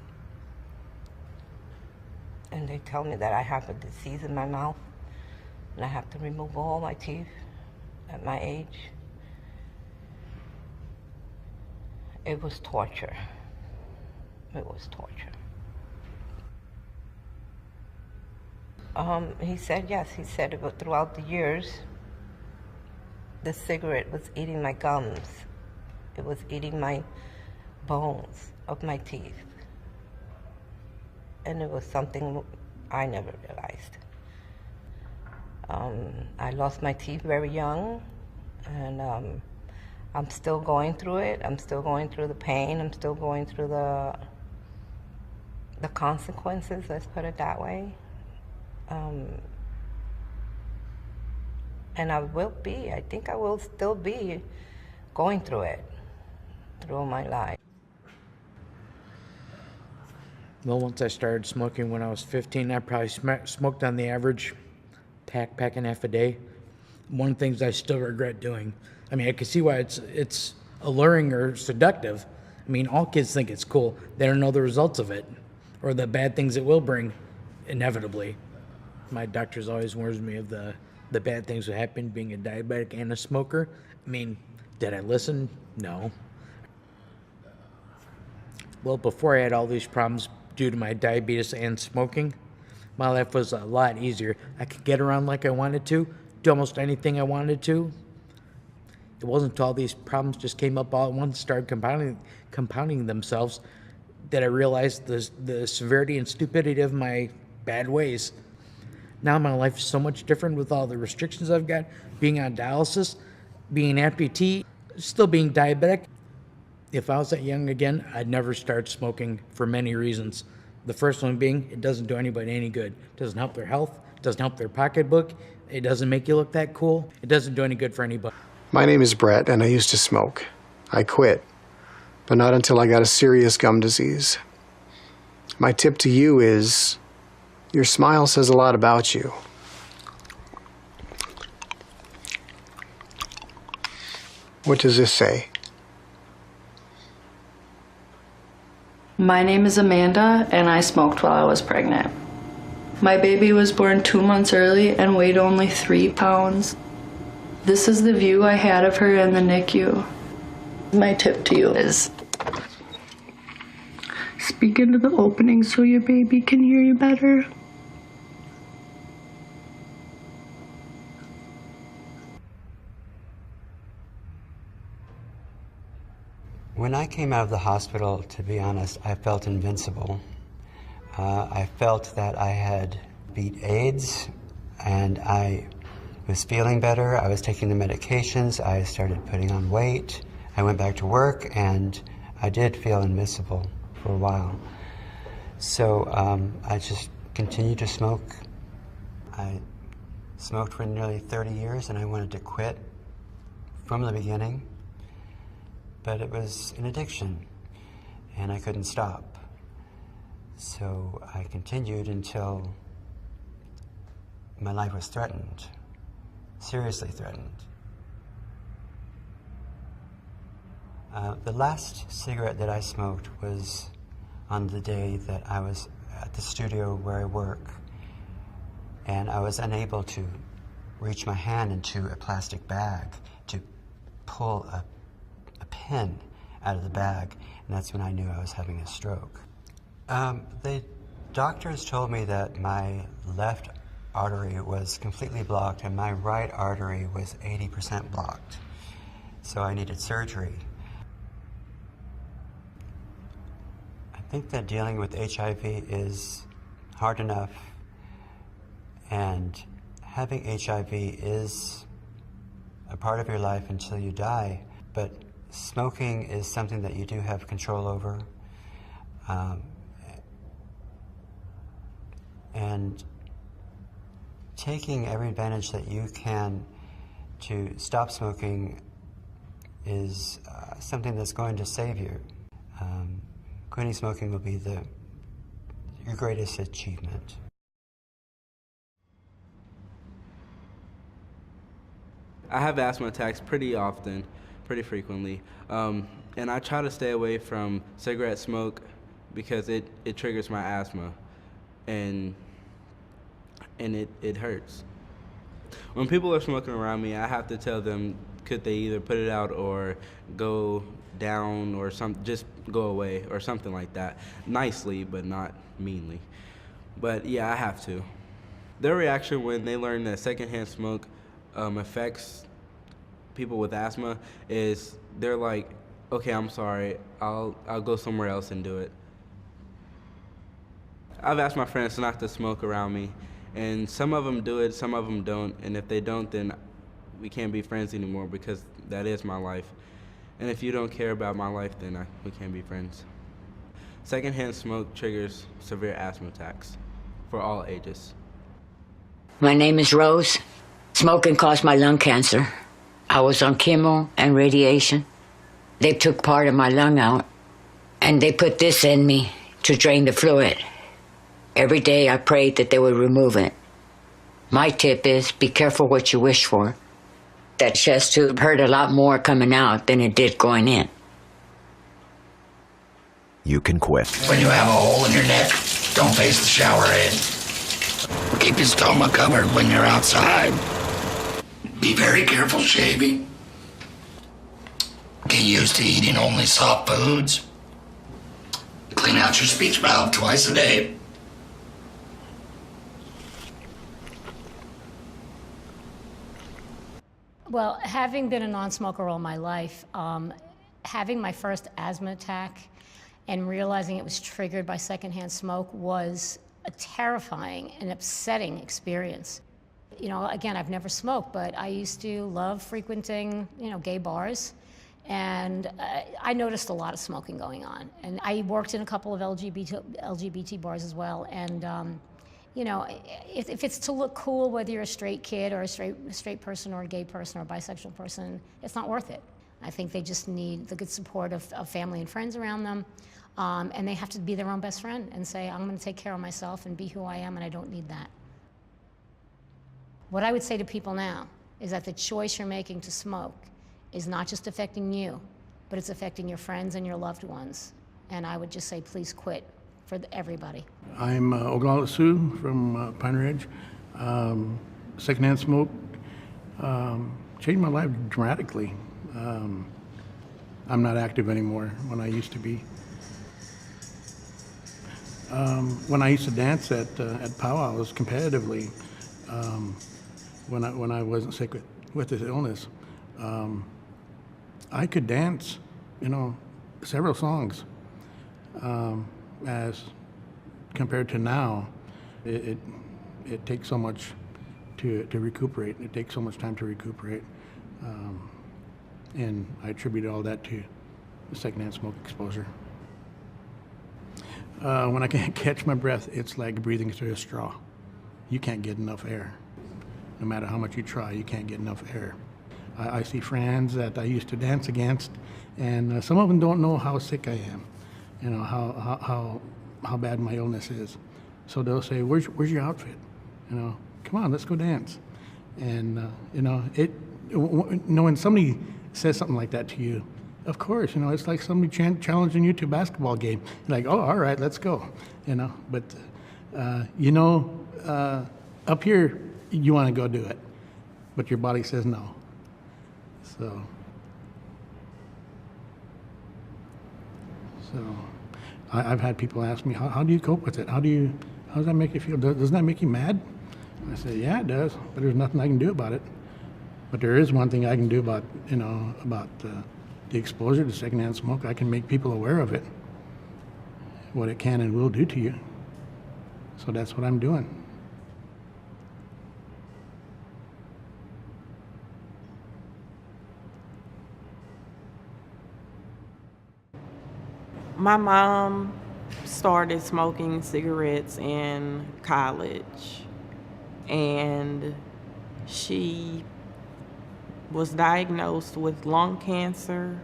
And they tell me that I have a disease in my mouth, and I have to remove all my teeth at my age. It was torture. It was torture. He said yes. He said it was throughout the years, the cigarette was eating my gums. It was eating my bones of my teeth. And it was something I never realized. I lost my teeth very young, and I'm still going through it. I'm still going through the pain. I'm still going through the consequences, let's put it that way. And I think I will still be going through it through my life. Well, once I started smoking when I was 15, I probably smoked on the average pack and a half a day. One of the things I still regret doing. I mean, I can see why it's alluring or seductive. I mean, all kids think it's cool. They don't know the results of it or the bad things it will bring, inevitably. My doctors always warns me of the bad things that happen being a diabetic and a smoker. I mean, did I listen? No. Well, before I had all these problems due to my diabetes and smoking, my life was a lot easier. I could get around like I wanted to, do almost anything I wanted to. It wasn't until all these problems just came up all at once, started compounding themselves, that I realized the severity and stupidity of my bad ways. Now my life is so much different with all the restrictions I've got, being on dialysis, being an amputee, still being diabetic. If I was that young again, I'd never start smoking for many reasons. The first one being, it doesn't do anybody any good. It doesn't help their health, it doesn't help their pocketbook, it doesn't make you look that cool, it doesn't do any good for anybody. My name is Brett, and I used to smoke. I quit, but not until I got a serious gum disease. My tip to you is, your smile says a lot about you. What does this say? My name is Amanda, and I smoked while I was pregnant. My baby was born 2 months early and weighed only 3 pounds. This is the view I had of her in the NICU. My tip to you is, speak into the opening so your baby can hear you better. When I came out of the hospital, to be honest, I felt invincible. I felt that I had beat AIDS, and I was feeling better. I was taking the medications. I started putting on weight. I went back to work, and I did feel invincible for a while. So I just continued to smoke. I smoked for nearly 30 years, and I wanted to quit from the beginning. But it was an addiction, and I couldn't stop. So I continued until my life was threatened, seriously threatened. The last cigarette that I smoked was on the day that I was at the studio where I work, and I was unable to reach my hand into a plastic bag to pull a pin out of the bag, and that's when I knew I was having a stroke. The doctors told me that my left artery was completely blocked and my right artery was 80% blocked, so I needed surgery. I think that dealing with HIV is hard enough, and having HIV is a part of your life until you die, but smoking is something that you do have control over. And taking every advantage that you can to stop smoking is something that's going to save you. Quitting smoking will be your greatest achievement. I have asthma attacks pretty often, pretty frequently, and I try to stay away from cigarette smoke because it triggers my asthma, and it hurts. When people are smoking around me, I have to tell them could they either put it out or go down or just go away or something like that, nicely but not meanly. But yeah, I have to. Their reaction when they learn that secondhand smoke affects people with asthma is they're like, okay, I'm sorry, I'll go somewhere else and do it. I've asked my friends not to smoke around me, and some of them do it, some of them don't, and if they don't, then we can't be friends anymore because that is my life. And if you don't care about my life, then we can't be friends. Secondhand smoke triggers severe asthma attacks for all ages. My name is Rose. Smoking caused my lung cancer. I was on chemo and radiation. They took part of my lung out, and they put this in me to drain the fluid. Every day I prayed that they would remove it. My tip is be careful what you wish for. That chest tube hurt a lot more coming out than it did going in. You can quit. When you have a hole in your neck, don't face the shower head. Keep your stomach covered when you're outside. Be very careful shaving. Get used to eating only soft foods. Clean out your speech valve twice a day. Well, having been a non-smoker all my life, having my first asthma attack and realizing it was triggered by secondhand smoke was a terrifying and upsetting experience. You know, again, I've never smoked, but I used to love frequenting, gay bars. And I noticed a lot of smoking going on. And I worked in a couple of LGBT bars as well. And, if it's to look cool, whether you're a straight kid or a straight person or a gay person or a bisexual person, it's not worth it. I think they just need the good support of family and friends around them. And they have to be their own best friend and say, I'm going to take care of myself and be who I am, and I don't need that. What I would say to people now is that the choice you're making to smoke is not just affecting you, but it's affecting your friends and your loved ones. And I would just say, please quit for everybody. I'm Oglala Sue from Pine Ridge. Secondhand smoke changed my life dramatically. I'm not active anymore when I used to be. When I used to dance at powwows competitively, when I wasn't sick with this illness, I could dance, several songs. As compared to now, it takes so much to recuperate. It takes so much time to recuperate, and I attribute all that to the secondhand smoke exposure. When I can't catch my breath, it's like breathing through a straw. You can't get enough air. No matter how much you try, you can't get enough air. I see friends that I used to dance against, and some of them don't know how sick I am, how bad my illness is. So they'll say, "Where's your outfit? Come on, let's go dance." And when somebody says something like that to you, Of course, it's like somebody challenging you to a basketball game. You're like, oh, all right, let's go, But, up here, you want to go do it, but your body says no. So I've had people ask me, how do you cope with it? How does that make you feel? Doesn't that make you mad? I say, yeah, it does, but there's nothing I can do about it. But there is one thing I can do about the exposure to secondhand smoke. I can make people aware of it, what it can and will do to you. So that's what I'm doing. My mom started smoking cigarettes in college, and she was diagnosed with lung cancer.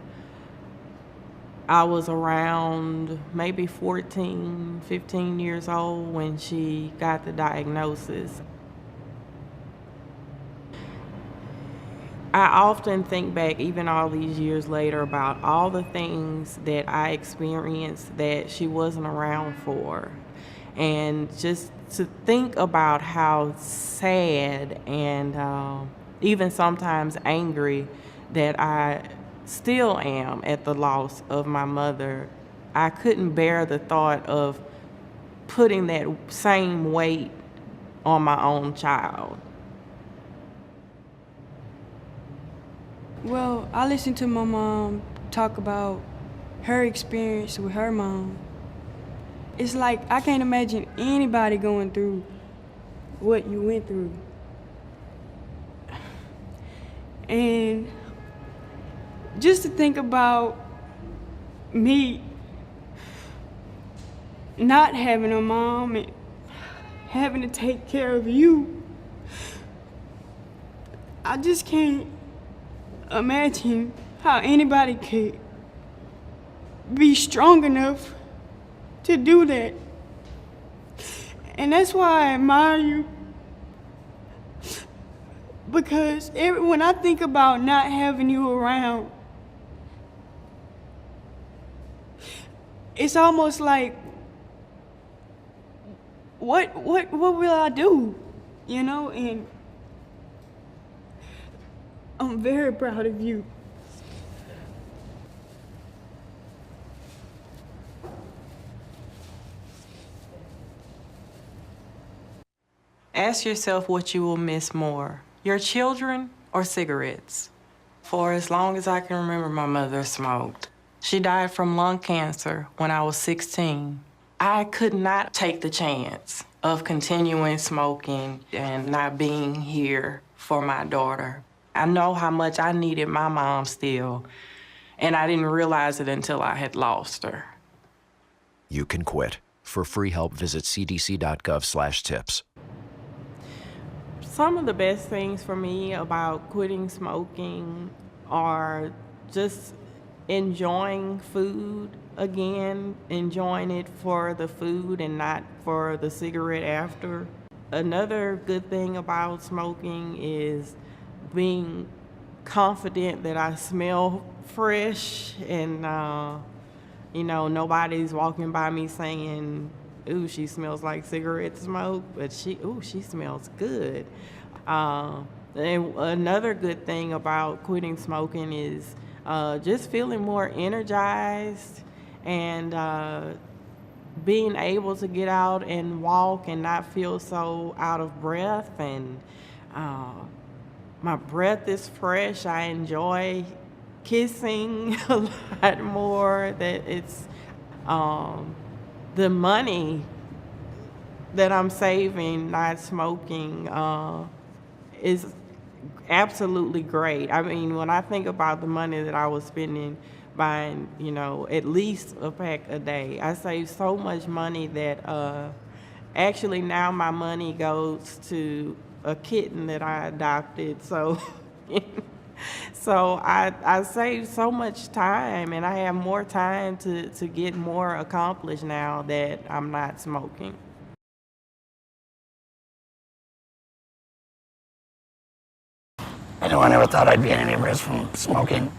I was around maybe 14, 15 years old when she got the diagnosis. I often think back, even all these years later, about all the things that I experienced that she wasn't around for. And just to think about how sad and even sometimes angry that I still am at the loss of my mother. I couldn't bear the thought of putting that same weight on my own child. Well, I listened to my mom talk about her experience with her mom. It's like I can't imagine anybody going through what you went through. And just to think about me not having a mom and having to take care of you, I just can't imagine how anybody could be strong enough to do that. And that's why I admire you, because when I think about not having you around, it's almost like, what will I do? And I'm very proud of you. Ask yourself what you will miss more, your children or cigarettes. For as long as I can remember, my mother smoked. She died from lung cancer when I was 16. I could not take the chance of continuing smoking and not being here for my daughter. I know how much I needed my mom still, and I didn't realize it until I had lost her. You can quit. For free help, visit cdc.gov/tips. Some of the best things for me about quitting smoking are just enjoying food again, enjoying it for the food and not for the cigarette after. Another good thing about smoking is being confident that I smell fresh and, nobody's walking by me saying, ooh, she smells like cigarette smoke, but she smells good. And another good thing about quitting smoking is just feeling more energized and being able to get out and walk and not feel so out of breath. And my breath is fresh. I enjoy kissing a lot more. That it's the money that I'm saving not smoking is absolutely great. I mean, when I think about the money that I was spending buying, at least a pack a day, I save so much money that actually now my money goes to a kitten that I adopted. So I save so much time, and I have more time to get more accomplished now that I'm not smoking. I never thought I'd be at any risk from smoking.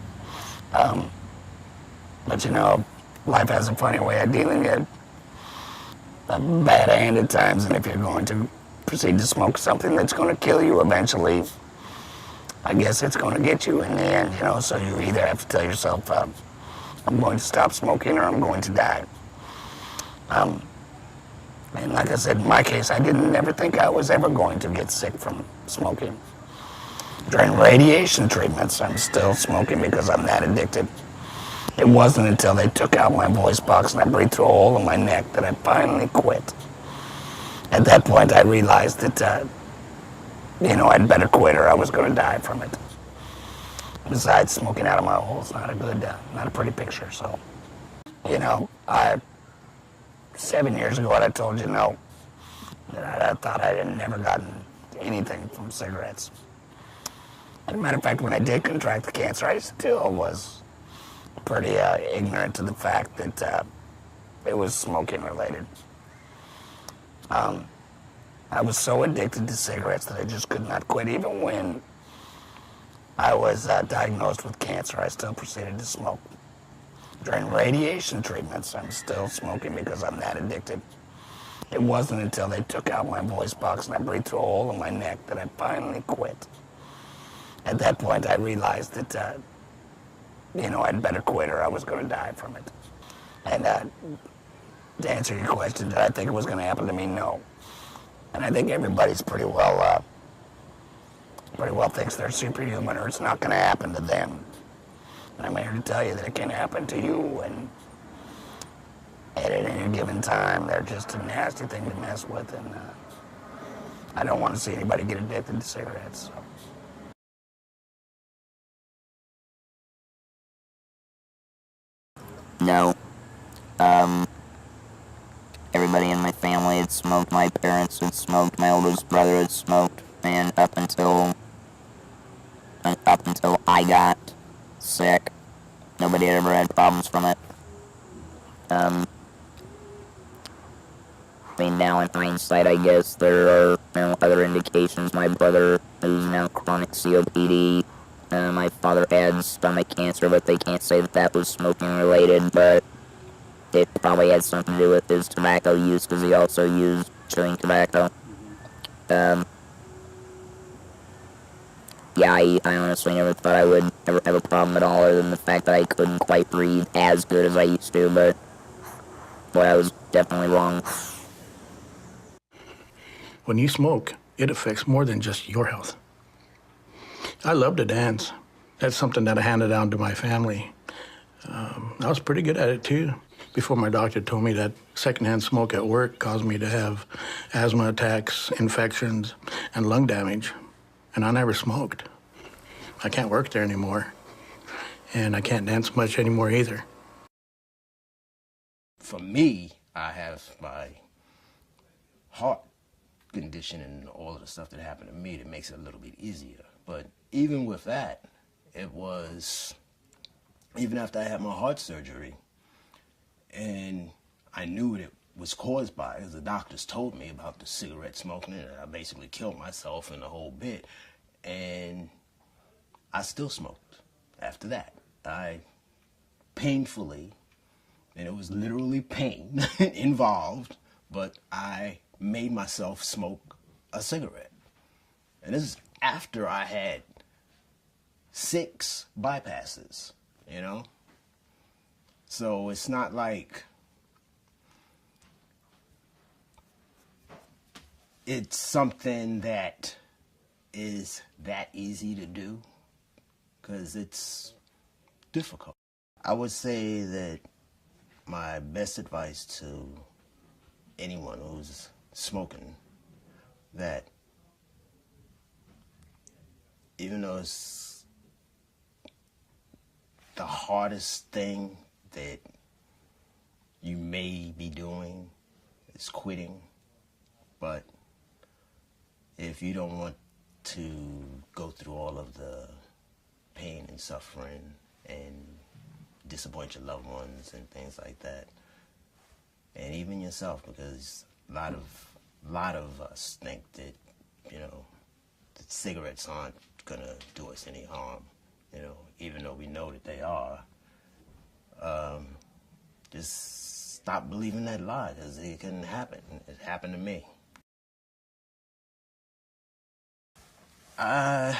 But you know, life has a funny way of dealing it. A bad hand at times, and if you're going to proceed to smoke something that's going to kill you eventually, I guess it's going to get you in the end, you know, so you either have to tell yourself, I'm going to stop smoking or I'm going to die. And like I said, in my case, I didn't ever think I was ever going to get sick from smoking. During radiation treatments, I'm still smoking because I'm that addicted. It wasn't until they took out my voice box and I breathed through a hole in my neck that I finally quit. At that point, I realized that, you know, I'd better quit or I was going to die from it. Besides, smoking out of my hole is not a good, not a pretty picture, so. You know, 7 years ago, I told you no. That I thought I had never gotten anything from cigarettes. As a matter of fact, when I did contract the cancer, I still was pretty ignorant to the fact that it was smoking related. I was so addicted to cigarettes that I just could not quit. Even when I was diagnosed with cancer, I still proceeded to smoke. During radiation treatments, I'm still smoking because I'm that addicted. It wasn't until they took out my voice box and I breathed through a hole in my neck that I finally quit. At that point, I realized that, you know, I'd better quit or I was going to die from it. And to answer your question, did I think it was going to happen to me? No. And I think everybody's pretty well thinks they're superhuman or it's not going to happen to them. And I'm here to tell you that it can happen to you, and at any given time, they're just a nasty thing to mess with, and I don't want to see anybody get addicted to cigarettes. So. No. Everybody in my family had smoked. My parents had smoked. My oldest brother had smoked. And up until I got sick, nobody had ever had problems from it. I mean, now in hindsight, I guess there are, you know, other indications. My brother is now chronic COPD. My father had stomach cancer, but they can't say that that was smoking related, but it probably had something to do with his tobacco use, because he also used chewing tobacco. Yeah, I honestly never thought I would ever have a problem at all, other than the fact that I couldn't quite breathe as good as I used to, but boy, I was definitely wrong. When you smoke, it affects more than just your health. I love to dance. That's something that I handed down to my family. I was pretty good at it too, before my doctor told me that secondhand smoke at work caused me to have asthma attacks, infections, and lung damage. And I never smoked. I can't work there anymore. And I can't dance much anymore either. For me, I have my heart condition and all of the stuff that happened to me that makes it a little bit easier. But even with that, it was, even after I had my heart surgery, and I knew what it was caused by, as the doctors told me about the cigarette smoking, and I basically killed myself and the whole bit, and I still smoked after that. I painfully, and it was literally pain involved, but I made myself smoke a cigarette. And this is after I had 6 bypasses, you know? So it's not like it's something that is that easy to do, because it's difficult. I would say that my best advice to anyone who's smoking, that even though it's the hardest thing that you may be doing is quitting, but if you don't want to go through all of the pain and suffering and disappoint your loved ones and things like that, and even yourself, because a lot of us think that, you know, that cigarettes aren't gonna do us any harm, you know, even though we know that they are. just stop believing that lie, because it couldn't happen. It happened to me. I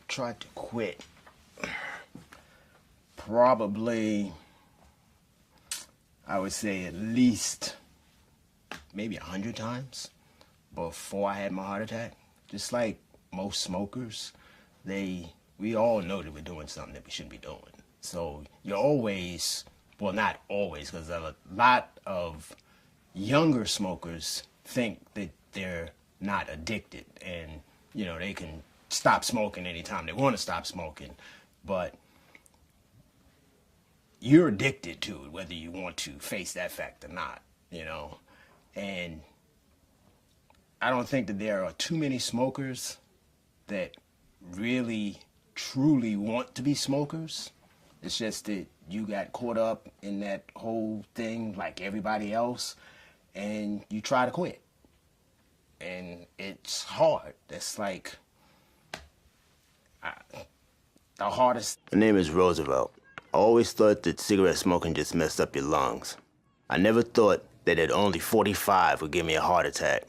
tried to quit probably, I would say at least maybe 100 times before I had my heart attack. Just like most smokers, we all know that we're doing something that we shouldn't be doing. So you're always, well, not always, because a lot of younger smokers think that they're not addicted and, you know, they can stop smoking anytime they want to stop smoking. But you're addicted to it, whether you want to face that fact or not, you know. And I don't think that there are too many smokers that really, truly want to be smokers. It's just that you got caught up in that whole thing like everybody else, and you try to quit. And it's hard. That's like the hardest. My name is Roosevelt. I always thought that cigarette smoking just messed up your lungs. I never thought that at only 45 would give me a heart attack.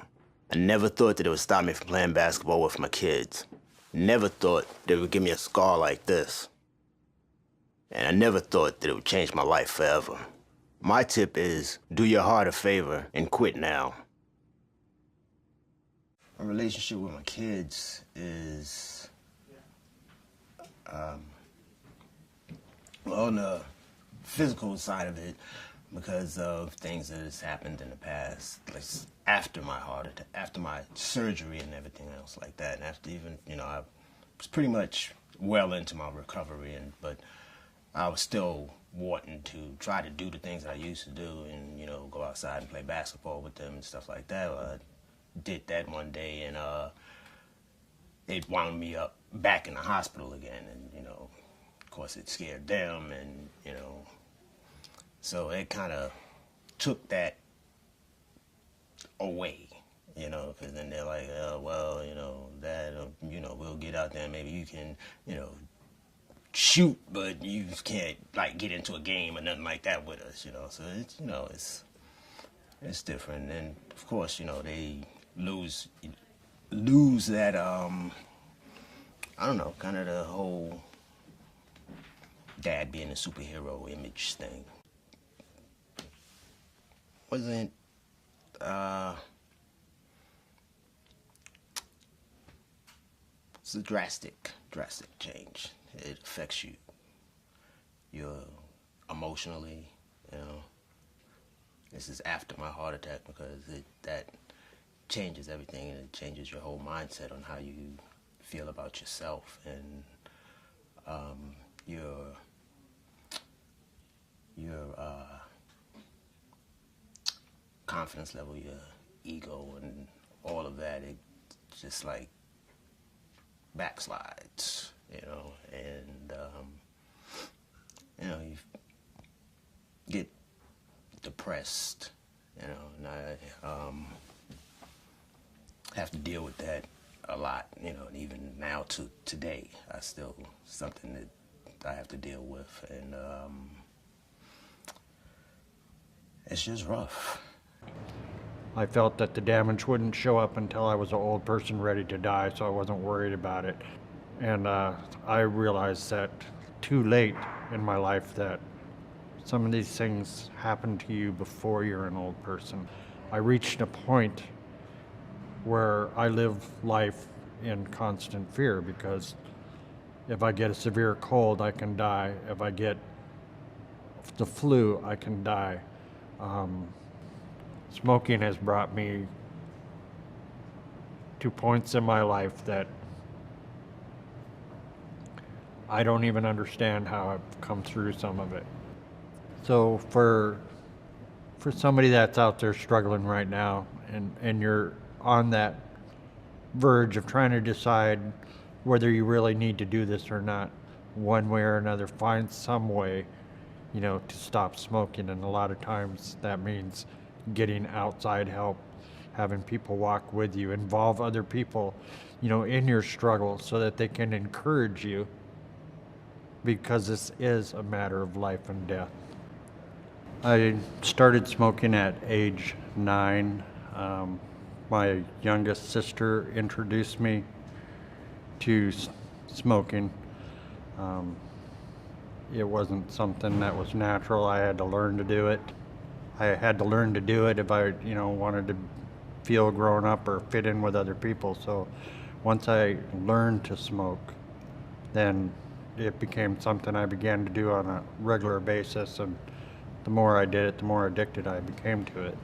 I never thought that it would stop me from playing basketball with my kids. Never thought that it would give me a scar like this. And I never thought that it would change my life forever. My tip is, do your heart a favor and quit now. My relationship with my kids is, on the physical side of it, because of things that has happened in the past, like after my heart attack, after my surgery and everything else like that, and after even, you know, I was pretty much well into my recovery, but I was still wanting to try to do the things that I used to do and, you know, go outside and play basketball with them and stuff like that. I did that one day, and it wound me up back in the hospital again, and, you know, of course it scared them, and, you know, so it kind of took that away, you know, because then they're like, well, you know, Dad, you know, we'll get out there and maybe you can, you know, shoot, but you can't, like, get into a game or nothing like that with us, you know. So it's, you know, it's different. And of course, you know, they lose that, I don't know, kind of the whole dad being a superhero image thing. Wasn't, it's a drastic change. It affects you. You're emotionally, you know. This is after my heart attack, because that changes everything, and it changes your whole mindset on how you feel about yourself, and your confidence level, your ego, and all of that. It just like backslides, you know, and you know, you get depressed, you know, and I have to deal with that a lot, you know, and even now to today, I still, something that I have to deal with, and it's just rough. I felt that the damage wouldn't show up until I was an old person ready to die, so I wasn't worried about it. And I realized that too late in my life that some of these things happen to you before you're an old person. I reached a point where I live life in constant fear, because if I get a severe cold, I can die. If I get the flu, I can die. Smoking has brought me to points in my life that I don't even understand how I've come through some of it. So for somebody that's out there struggling right now, and you're on that verge of trying to decide whether you really need to do this or not, one way or another, find some way, you know, to stop smoking. And a lot of times that means getting outside help, having people walk with you, involve other people, you know, in your struggle, so that they can encourage you, because this is a matter of life and death. I started smoking at age 9. My youngest sister introduced me to smoking. It wasn't something that was natural. I had to learn to do it. I had to learn to do it if I, wanted to feel grown up or fit in with other people. So once I learned to smoke, then it became something I began to do on a regular basis, and the more I did it, the more addicted I became to it.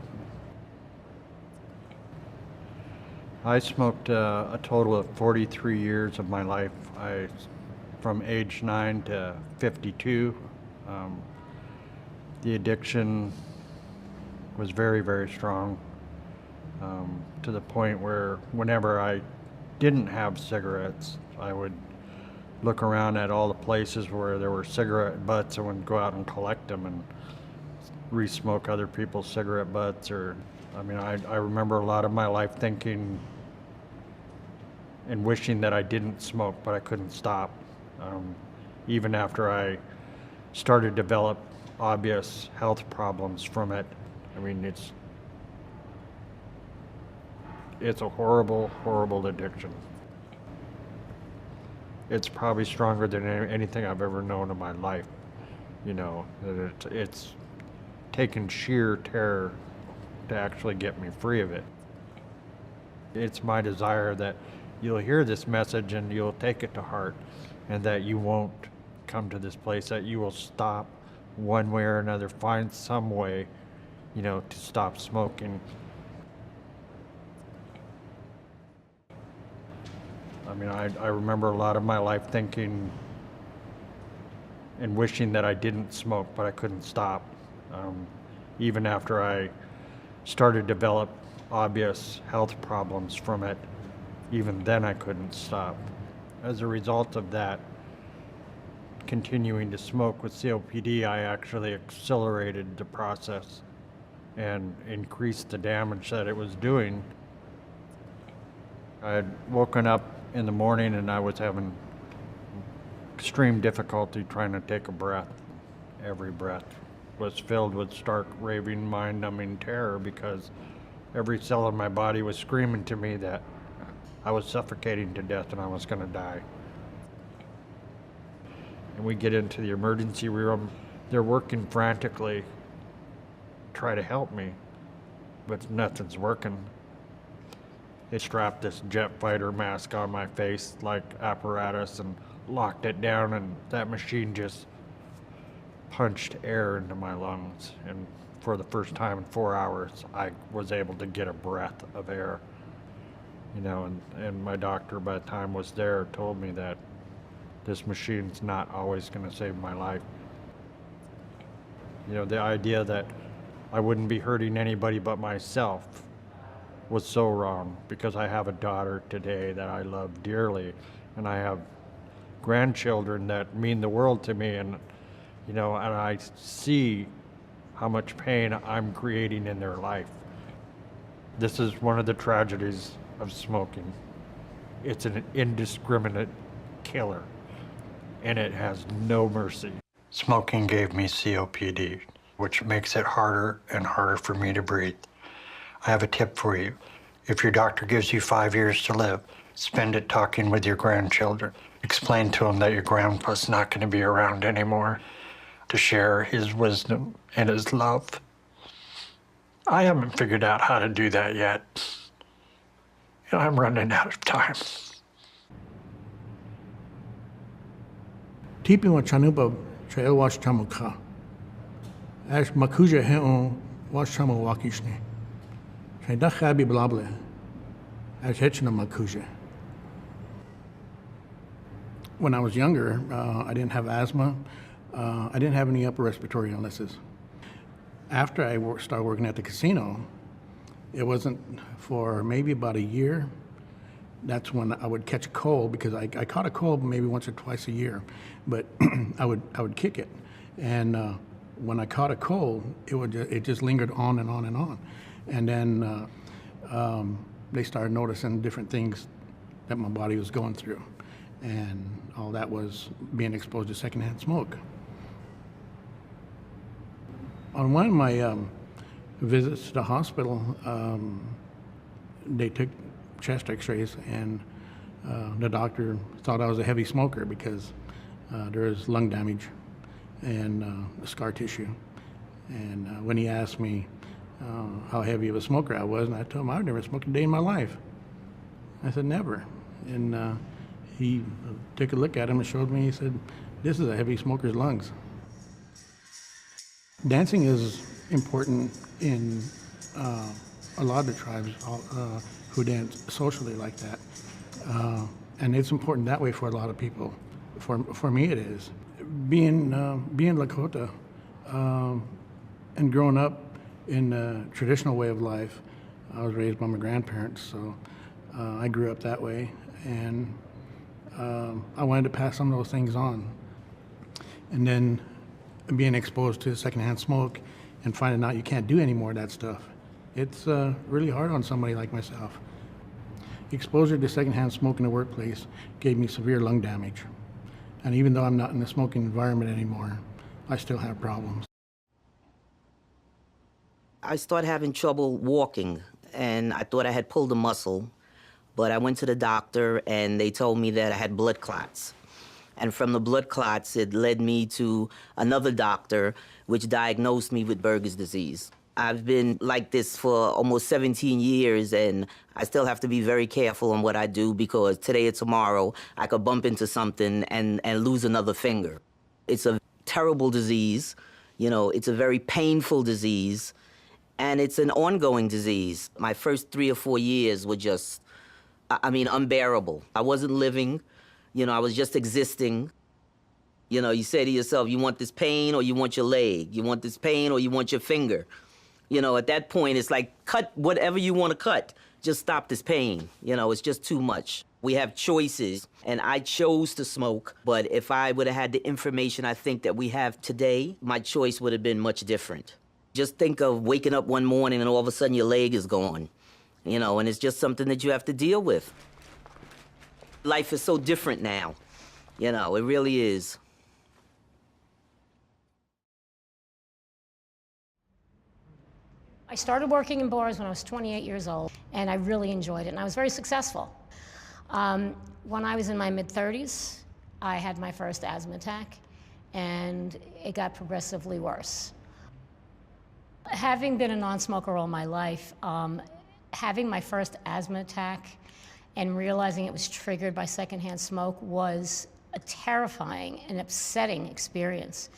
I smoked a total of 43 years of my life. From age 9 to 52. The addiction was very, very strong, to the point where whenever I didn't have cigarettes, I would look around at all the places where there were cigarette butts and would go out and collect them and re-smoke other people's cigarette butts. I remember a lot of my life thinking and wishing that I didn't smoke, but I couldn't stop. Even after I started to develop obvious health problems from it. It's a horrible, horrible addiction. It's probably stronger than anything I've ever known in my life. It's taken sheer terror to actually get me free of it. It's my desire that you'll hear this message and you'll take it to heart, and that you won't come to this place, that you will stop one way or another, find some way, to stop smoking. I remember a lot of my life thinking and wishing that I didn't smoke, but I couldn't stop. Even after I started to develop obvious health problems from it, even then I couldn't stop. As a result of that, continuing to smoke with COPD, I actually accelerated the process and increased the damage that it was doing. I had woken up in the morning and I was having extreme difficulty trying to take a breath. Every breath was filled with stark, raving, mind-numbing terror, because every cell in my body was screaming to me that I was suffocating to death and I was going to die. And we get into the emergency room. They're working frantically to try to help me, but nothing's working. They strapped this jet fighter mask on my face like apparatus and locked it down, and that machine just punched air into my lungs. And for the first time in 4 hours, I was able to get a breath of air. And my doctor, by the time was there, told me that this machine's not always going to save my life. The idea that I wouldn't be hurting anybody but myself was so wrong, because I have a daughter today that I love dearly, and I have grandchildren that mean the world to me, and I see how much pain I'm creating in their life. This is one of the tragedies of smoking. It's an indiscriminate killer, and it has no mercy. Smoking gave me COPD, which makes it harder and harder for me to breathe. I have a tip for you. If your doctor gives you 5 years to live, spend it talking with your grandchildren. Explain to them that your grandpa's not going to be around anymore to share his wisdom and his love. I haven't figured out how to do that yet. I'm running out of time. Tipi wa chanupa trail wash chamuka. Ash makuja heon wash chamu wakishne. Traida khabi blable. Ash hechna makuja. When I was younger, I didn't have asthma. I didn't have any upper respiratory illnesses. After I started working at the casino, it wasn't for maybe about a year. That's when I would catch a cold, because I caught a cold maybe once or twice a year, but I would kick it. And when I caught a cold, it just lingered on and on and on. And then they started noticing different things that my body was going through. And all that was being exposed to secondhand smoke. On one of my visits to the hospital, they took chest x-rays, and the doctor thought I was a heavy smoker because there was lung damage and scar tissue. And when he asked me how heavy of a smoker I was, and I told him I've never smoked a day in my life. I said, never. And he took a look at him and showed me, he said, this is a heavy smoker's lungs. Dancing is important in a lot of the tribes who dance socially like that. And it's important that way for a lot of people. For me it is. Being Lakota and growing up in the traditional way of life, I was raised by my grandparents, so I grew up that way, and I wanted to pass some of those things on. And then being exposed to secondhand smoke and finding out you can't do any more of that stuff, it's really hard on somebody like myself. Exposure to secondhand smoke in the workplace gave me severe lung damage. And even though I'm not in the smoking environment anymore, I still have problems. I started having trouble walking, and I thought I had pulled a muscle, but I went to the doctor and they told me that I had blood clots. And from the blood clots, it led me to another doctor, which diagnosed me with Berger's disease. I've been like this for almost 17 years, and I still have to be very careful on what I do because today or tomorrow, I could bump into something and lose another finger. It's a terrible disease. You know, it's a very painful disease, and it's an ongoing disease. My first 3 or 4 years were just, unbearable. I wasn't living, I was just existing. You say to yourself, you want this pain or you want your leg? You want this pain or you want your finger? At that point, it's like, cut whatever you want to cut. Just stop this pain. It's just too much. We have choices, and I chose to smoke, but if I would have had the information I think that we have today, my choice would have been much different. Just think of waking up one morning and all of a sudden your leg is gone, and it's just something that you have to deal with. Life is so different now, it really is. I started working in bars when I was 28 years old, and I really enjoyed it, and I was very successful. When I was in my mid-30s, I had my first asthma attack, and it got progressively worse. Having been a non-smoker all my life, having my first asthma attack and realizing it was triggered by secondhand smoke was a terrifying and upsetting experience.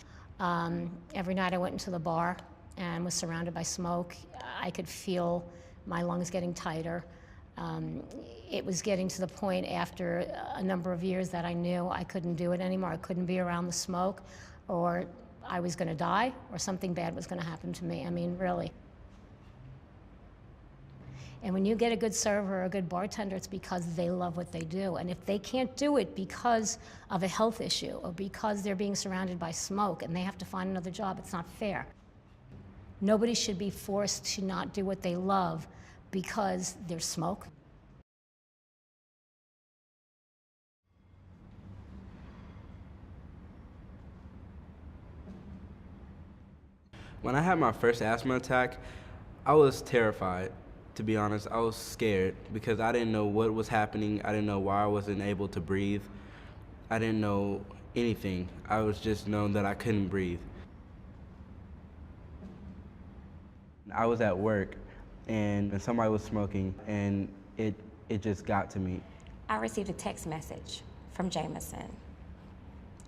Every night I went into the bar and was surrounded by smoke. I could feel my lungs getting tighter. It was getting to the point after a number of years that I knew I couldn't do it anymore. I couldn't be around the smoke, or I was gonna die, or something bad was gonna happen to me. Really. And when you get a good server or a good bartender, it's because they love what they do. And if they can't do it because of a health issue or because they're being surrounded by smoke and they have to find another job, it's not fair. Nobody should be forced to not do what they love because there's smoke. When I had my first asthma attack, I was terrified, to be honest. I was scared because I didn't know what was happening. I didn't know why I wasn't able to breathe. I didn't know anything. I was just known that I couldn't breathe. I was at work and somebody was smoking, and it just got to me. I received a text message from Jameson,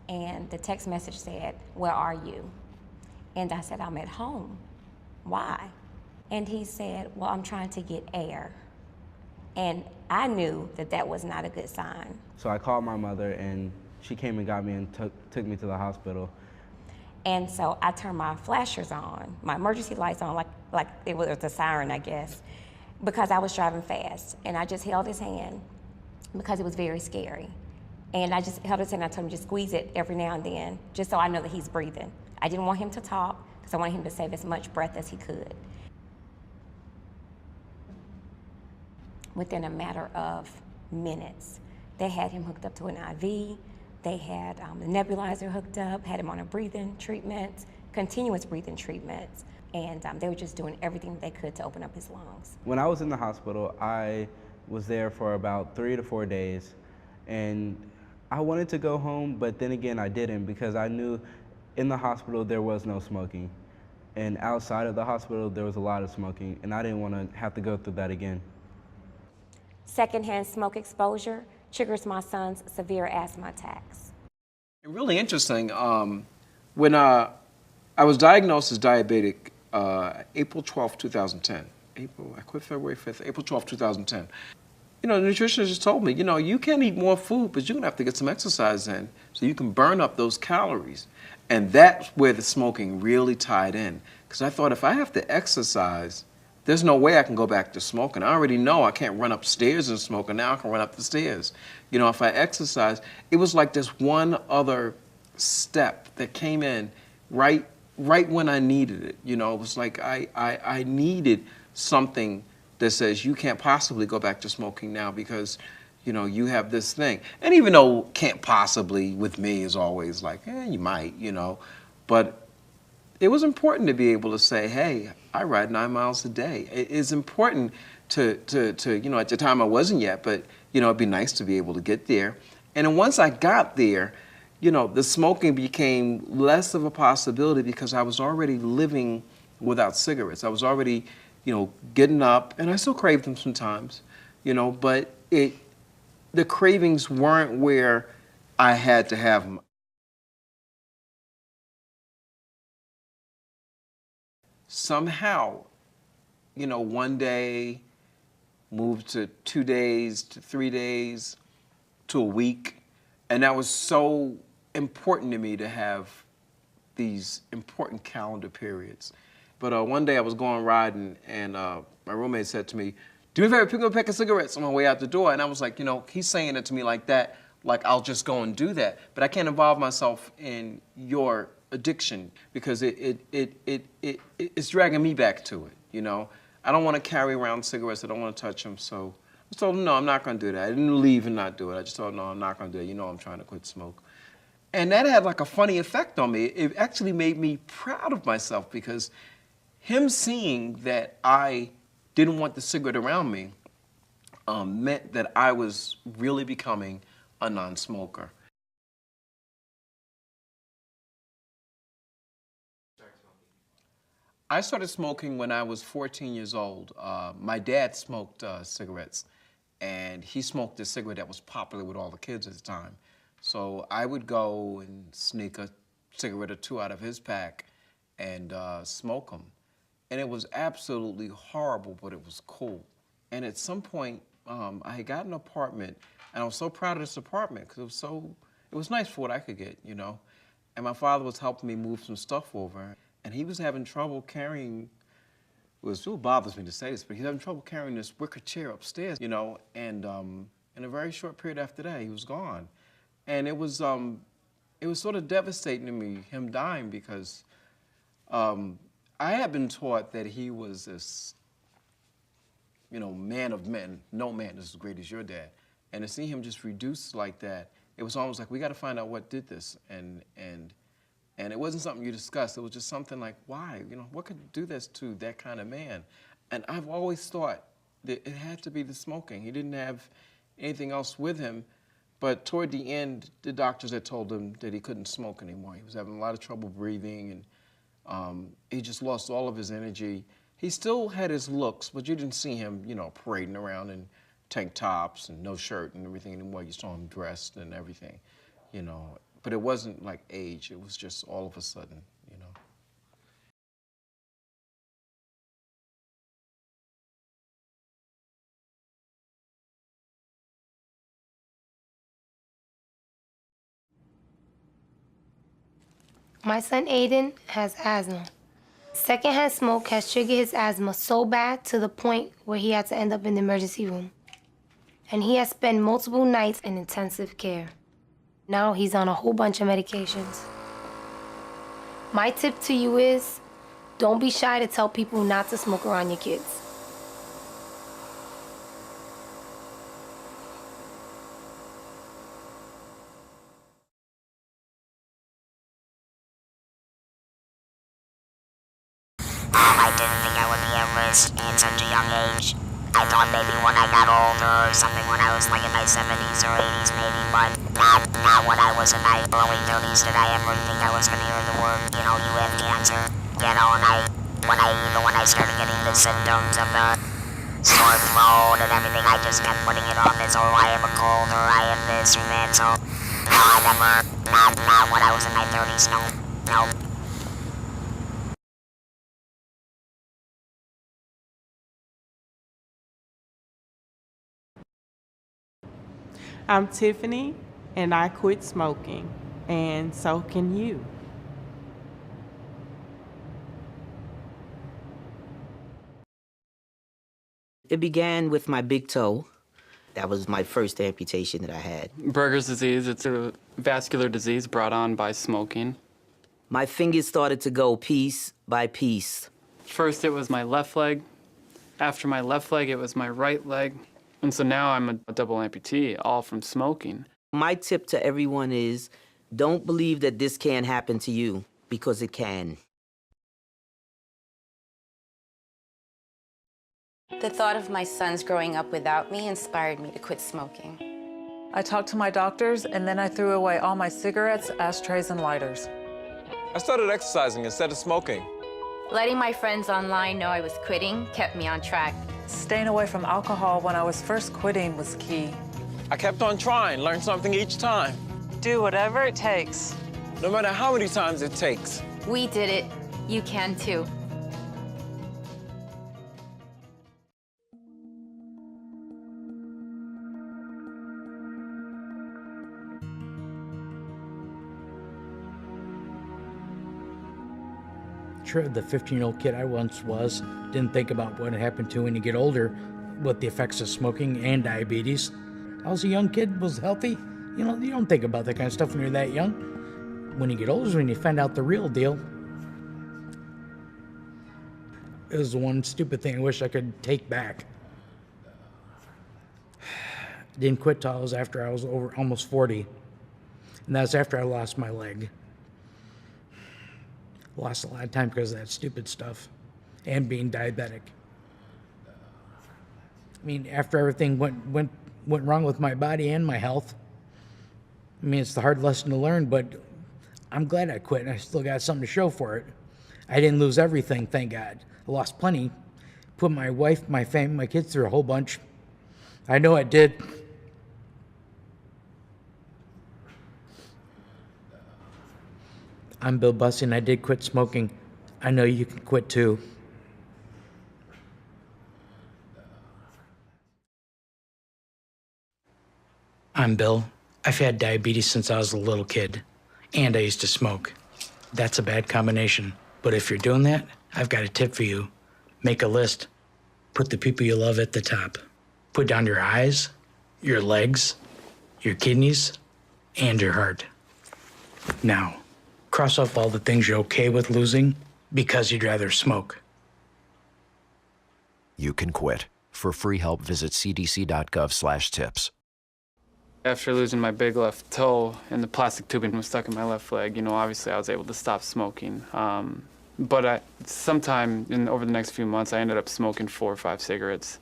and the text message said, "Where are you?" And I said, "I'm at home." "Why?" And he said, "Well, I'm trying to get air." And I knew that that was not a good sign. So I called my mother, and she came and got me and took me to the hospital. And so I turned my flashers on, my emergency lights on, like it was a siren, I guess, because I was driving fast. And I just held his hand because it was very scary. And I just held his hand and I told him just squeeze it every now and then, just so I know that he's breathing. I didn't want him to talk because I wanted him to save as much breath as he could. Within a matter of minutes, they had him hooked up to an IV. They had the nebulizer hooked up, had him on a breathing treatment, continuous breathing treatments, and they were just doing everything they could to open up his lungs. When I was in the hospital, I was there for about 3 to 4 days, and I wanted to go home, but then again I didn't, because I knew in the hospital there was no smoking, and outside of the hospital there was a lot of smoking, and I didn't want to have to go through that again. Secondhand smoke exposure triggers my son's severe asthma attacks. Really interesting. When I was diagnosed as diabetic April 12, 2010. I quit February 5th, April 12, 2010. You know, the nutritionist just told me, you know, you can't eat more food, but you're gonna have to get some exercise in so you can burn up those calories. And that's where the smoking really tied in. Because I thought if I have to exercise, there's no way I can go back to smoking. I already know I can't run upstairs and smoke, and now I can run up the stairs. You know, if I exercise, it was like this one other step that came in right when I needed it. You know, it was like I needed something that says you can't possibly go back to smoking now because, you know, you have this thing. And even though can't possibly with me is always like, you might, you know, but it was important to be able to say, hey, I ride 9 miles a day. It is important to you know, at the time I wasn't yet, but, you know, it'd be nice to be able to get there. And then once I got there, you know, the smoking became less of a possibility because I was already living without cigarettes. I was already, you know, getting up, and I still crave them sometimes, you know, but the cravings weren't where I had to have them. Somehow, you know, one day moved to 2 days, to 3 days, to a week. And that was so important to me to have these important calendar periods. But one day I was going riding, and my roommate said to me, do me a favor, pick up a pack of cigarettes on my way out the door. And I was like, you know, he's saying it to me like that, like I'll just go and do that. But I can't involve myself in your addiction because it's dragging me back to it, you know? I don't want to carry around cigarettes. I don't want to touch them. So I just told him, no, I'm not going to do that. I didn't leave and not do it. I just told him, no, I'm not going to do it. You know I'm trying to quit smoke. And that had like a funny effect on me. It actually made me proud of myself because him seeing that I didn't want the cigarette around me meant that I was really becoming a non-smoker. I started smoking when I was 14 years old. My dad smoked cigarettes, and he smoked a cigarette that was popular with all the kids at the time. So I would go and sneak a cigarette or two out of his pack and smoke them. And it was absolutely horrible, but it was cool. And at some point, I had got an apartment, and I was so proud of this apartment because it was nice for what I could get, you know. And my father was helping me move some stuff over, and he was having trouble carrying, well, it still bothers me to say this, but he's having trouble carrying this wicker chair upstairs, you know, and in a very short period after that, he was gone. And it was sort of devastating to me, him dying, because I had been taught that he was this, you know, man of men. No man is as great as your dad. And to see him just reduced like that, it was almost like, we got to find out what did this. And it wasn't something you discussed. It was just something like, why? You know, what could do this to that kind of man? And I've always thought that it had to be the smoking. He didn't have anything else with him. But toward the end, the doctors had told him that he couldn't smoke anymore. He was having a lot of trouble breathing, and he just lost all of his energy. He still had his looks, but you didn't see him, you know, parading around in tank tops and no shirt and everything anymore. You saw him dressed and everything, you know. But it wasn't like age. It was just all of a sudden, you know. My son Aiden has asthma. Secondhand smoke has triggered his asthma so bad to the point where he had to end up in the emergency room. And he has spent multiple nights in intensive care. Now he's on a whole bunch of medications. My tip to you is, don't be shy to tell people not to smoke around your kids. I didn't think I would be at risk at such a young age. I thought maybe when I got older or something, when I was like in my 70s or 80s maybe, but not when I was in my early 30s did I ever think I was going to hear the word, you know, you have cancer. You know, and when I started getting the symptoms of the sore throat and everything, I just kept putting it off as, oh, I have a cold or I have this or that, so no, I never, not when I was in my 30s, no. I'm Tiffany, and I quit smoking, and so can you. It began with my big toe. That was my first amputation that I had. Berger's disease, it's a vascular disease brought on by smoking. My fingers started to go piece by piece. First it was my left leg. After my left leg, it was my right leg. And so now I'm a double amputee, all from smoking. My tip to everyone is, don't believe that this can't happen to you, because it can. The thought of my sons growing up without me inspired me to quit smoking. I talked to my doctors, and then I threw away all my cigarettes, ashtrays, and lighters. I started exercising instead of smoking. Letting my friends online know I was quitting kept me on track. Staying away from alcohol when I was first quitting was key. I kept on trying, learned something each time. Do whatever it takes. No matter how many times it takes. We did it. You can too. Sure, the 15-year-old kid I once was didn't think about what happened to when you get older with the effects of smoking and diabetes. I was a young kid, was healthy. You know, you don't think about that kind of stuff when you're that young. When you get older is when you find out the real deal. It was the one stupid thing I wish I could take back. Didn't quit till I was after I was over almost 40. And that's after I lost my leg. Lost a lot of time because of that stupid stuff and being diabetic. I mean, after everything went wrong with my body and my health, I mean, it's the hard lesson to learn, but I'm glad I quit and I still got something to show for it. I didn't lose everything, thank God. I lost plenty. Put my wife, my family, my kids through a whole bunch. I know I did. I'm Bill Bussey, and I did quit smoking. I know you can quit too. I'm Bill. I've had diabetes since I was a little kid, and I used to smoke. That's a bad combination. But if you're doing that, I've got a tip for you. Make a list. Put the people you love at the top. Put down your eyes, your legs, your kidneys, and your heart. Now, cross off all the things you're okay with losing because you'd rather smoke. You can quit. For free help, visit cdc.gov/tips. After losing my big left toe and the plastic tubing was stuck in my left leg, you know, obviously I was able to stop smoking. But sometime over the next few months, I ended up smoking 4 or 5 cigarettes.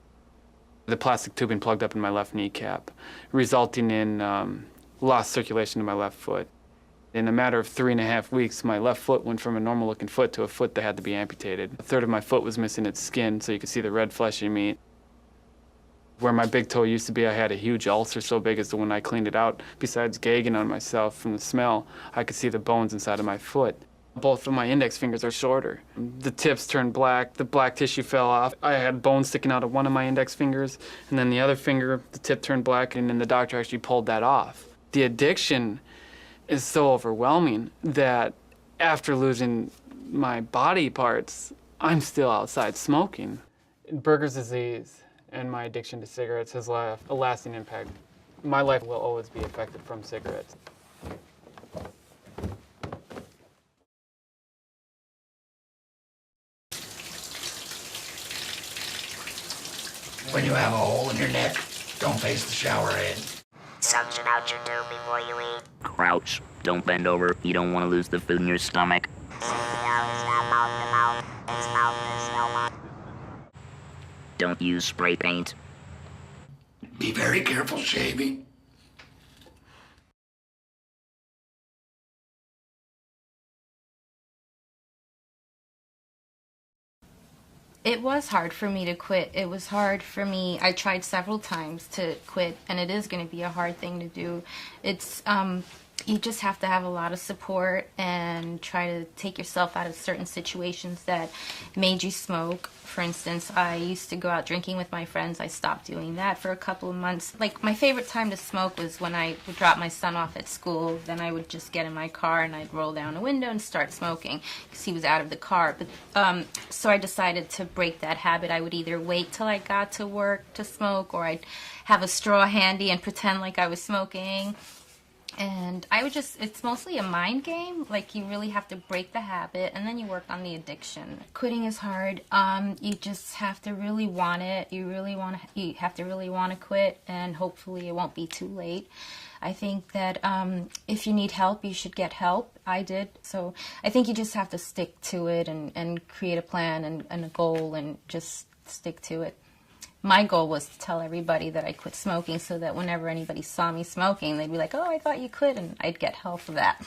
The plastic tubing plugged up in my left kneecap, resulting in lost circulation to my left foot. In a matter of 3.5 weeks, my left foot went from a normal-looking foot to a foot that had to be amputated. A third of my foot was missing its skin, so you could see the red fleshy meat. Where my big toe used to be, I had a huge ulcer so big as that when I cleaned it out, besides gagging on myself from the smell, I could see the bones inside of my foot. Both of my index fingers are shorter. The tips turned black, the black tissue fell off. I had bones sticking out of one of my index fingers, and then the other finger, the tip turned black, and then the doctor actually pulled that off. The addiction is so overwhelming that after losing my body parts, I'm still outside smoking. Berger's disease and my addiction to cigarettes has left a lasting impact. My life will always be affected from cigarettes. When you have a hole in your neck, don't face the shower head. Suction out your tube before you eat. Crouch. Don't bend over. You don't want to lose the food in your stomach. Mouth to mouth. Mouth to mouth. Don't use spray paint. Be very careful shaving. It was hard for me to quit. It was hard for me. I tried several times to quit, and it is going to be a hard thing to do. It's you just have to have a lot of support and try to take yourself out of certain situations that made you smoke. For instance, I used to go out drinking with my friends. I stopped doing that for a couple of months. Like, my favorite time to smoke was when I would drop my son off at school. Then I would just get in my car and I'd roll down a window and start smoking because he was out of the car. But so I decided to break that habit. I would either wait till I got to work to smoke, or I'd have a straw handy and pretend like I was smoking. And I would just, it's mostly a mind game. Like, you really have to break the habit and then you work on the addiction. Quitting is hard. You just have to really want it. You have to really want to quit, and hopefully it won't be too late. I think that if you need help, you should get help. I did. So I think you just have to stick to it and create a plan and a goal and just stick to it. My goal was to tell everybody that I quit smoking so that whenever anybody saw me smoking, they'd be like, oh, I thought you quit, and I'd get help for that.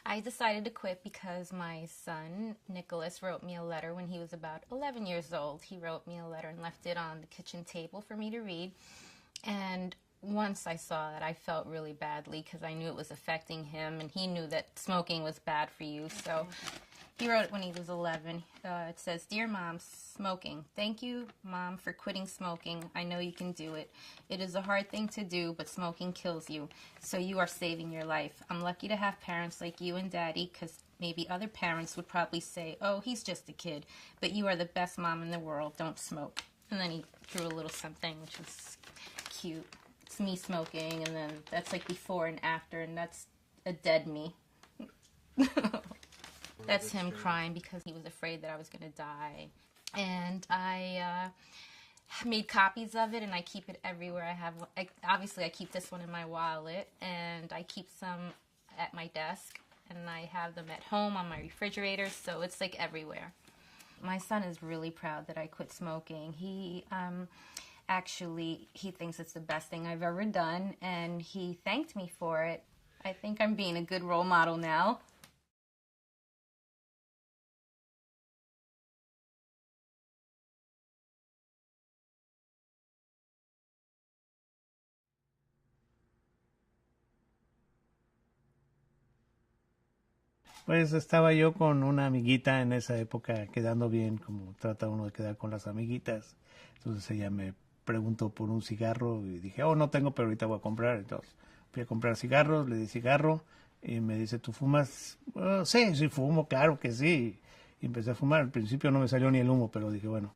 I decided to quit because my son, Nicholas, wrote me a letter when he was about 11 years old. He wrote me a letter and left it on the kitchen table for me to read. And once I saw that, I felt really badly because I knew it was affecting him, and he knew that smoking was bad for you. So he wrote it when he was 11. It says, "Dear Mom, smoking. Thank you, Mom, for quitting smoking. I know you can do it. It is a hard thing to do, but smoking kills you. So you are saving your life. I'm lucky to have parents like you and Daddy, because maybe other parents would probably say, oh, he's just a kid. But you are the best mom in the world. Don't smoke." And then he drew a little something, which was cute. It's me smoking, and then that's like before and after, and that's a dead me. That's him crying because he was afraid that I was going to die. And I made copies of it, and I keep it everywhere. Obviously I keep this one in my wallet, and I keep some at my desk, and I have them at home on my refrigerator, so it's like everywhere. My son is really proud that I quit smoking. Actually, he thinks it's the best thing I've ever done, and he thanked me for it. I think I'm being a good role model now. Pues estaba yo con una amiguita en esa época, quedando bien, como trata uno de quedar con las amiguitas. Entonces ella me preguntó por un cigarro y dije, oh, no tengo, pero ahorita voy a comprar. Entonces fui a comprar cigarros, le di cigarro y me dice, ¿tú fumas? Oh, sí, sí fumo, claro que sí. Y empecé a fumar. Al principio no me salió ni el humo, pero dije, bueno.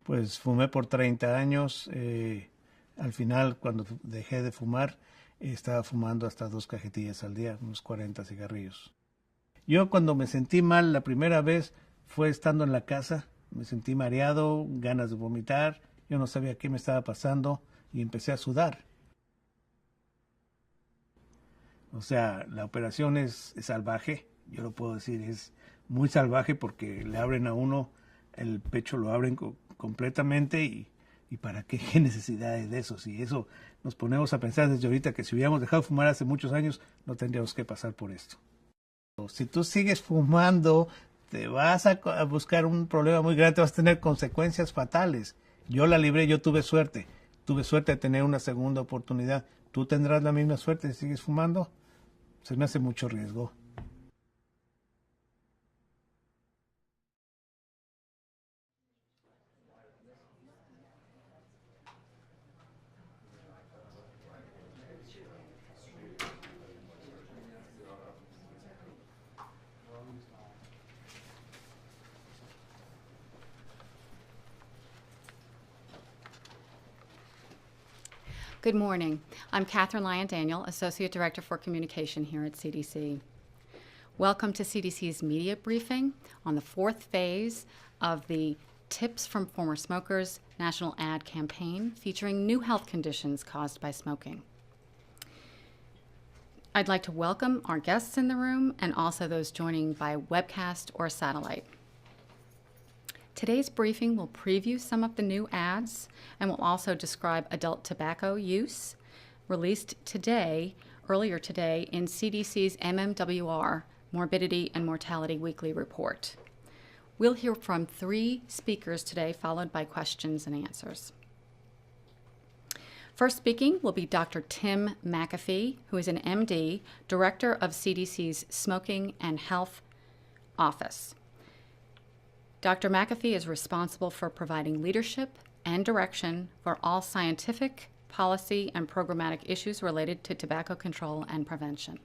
Pues fumé por 30 años. Al final, cuando dejé de fumar, estaba fumando hasta 2 cajetillas al día, unos 40 cigarrillos. Yo cuando me sentí mal la primera vez fue estando en la casa. Me sentí mareado, ganas de vomitar. Yo no sabía qué me estaba pasando y empecé a sudar. O sea, la operación es salvaje. Yo lo puedo decir, es muy salvaje porque le abren a uno, el pecho lo abren completamente y ¿para qué? ¿Qué necesidad hay de eso? Si eso nos ponemos a pensar desde ahorita, que si hubiéramos dejado de fumar hace muchos años, no tendríamos que pasar por esto. Si tú sigues fumando, te vas a buscar un problema muy grande, vas a tener consecuencias fatales. Yo la libré, yo tuve suerte de tener una segunda oportunidad. ¿Tú tendrás la misma suerte si sigues fumando? Se me hace mucho riesgo. Good morning. I'm Catherine Lyon-Daniel, Associate Director for Communication here at CDC. Welcome to CDC's media briefing on the 4th phase of the Tips from Former Smokers national ad campaign featuring new health conditions caused by smoking. I'd like to welcome our guests in the room and also those joining by webcast or satellite. Today's briefing will preview some of the new ads and will also describe adult tobacco use released earlier today in CDC's MMWR, Morbidity and Mortality Weekly Report. We'll hear from 3 speakers today, followed by questions and answers. First speaking will be Dr. Tim McAfee, who is an MD, Director of CDC's Smoking and Health Office. Dr. McAfee is responsible for providing leadership and direction for all scientific, policy, and programmatic issues related to tobacco control and prevention.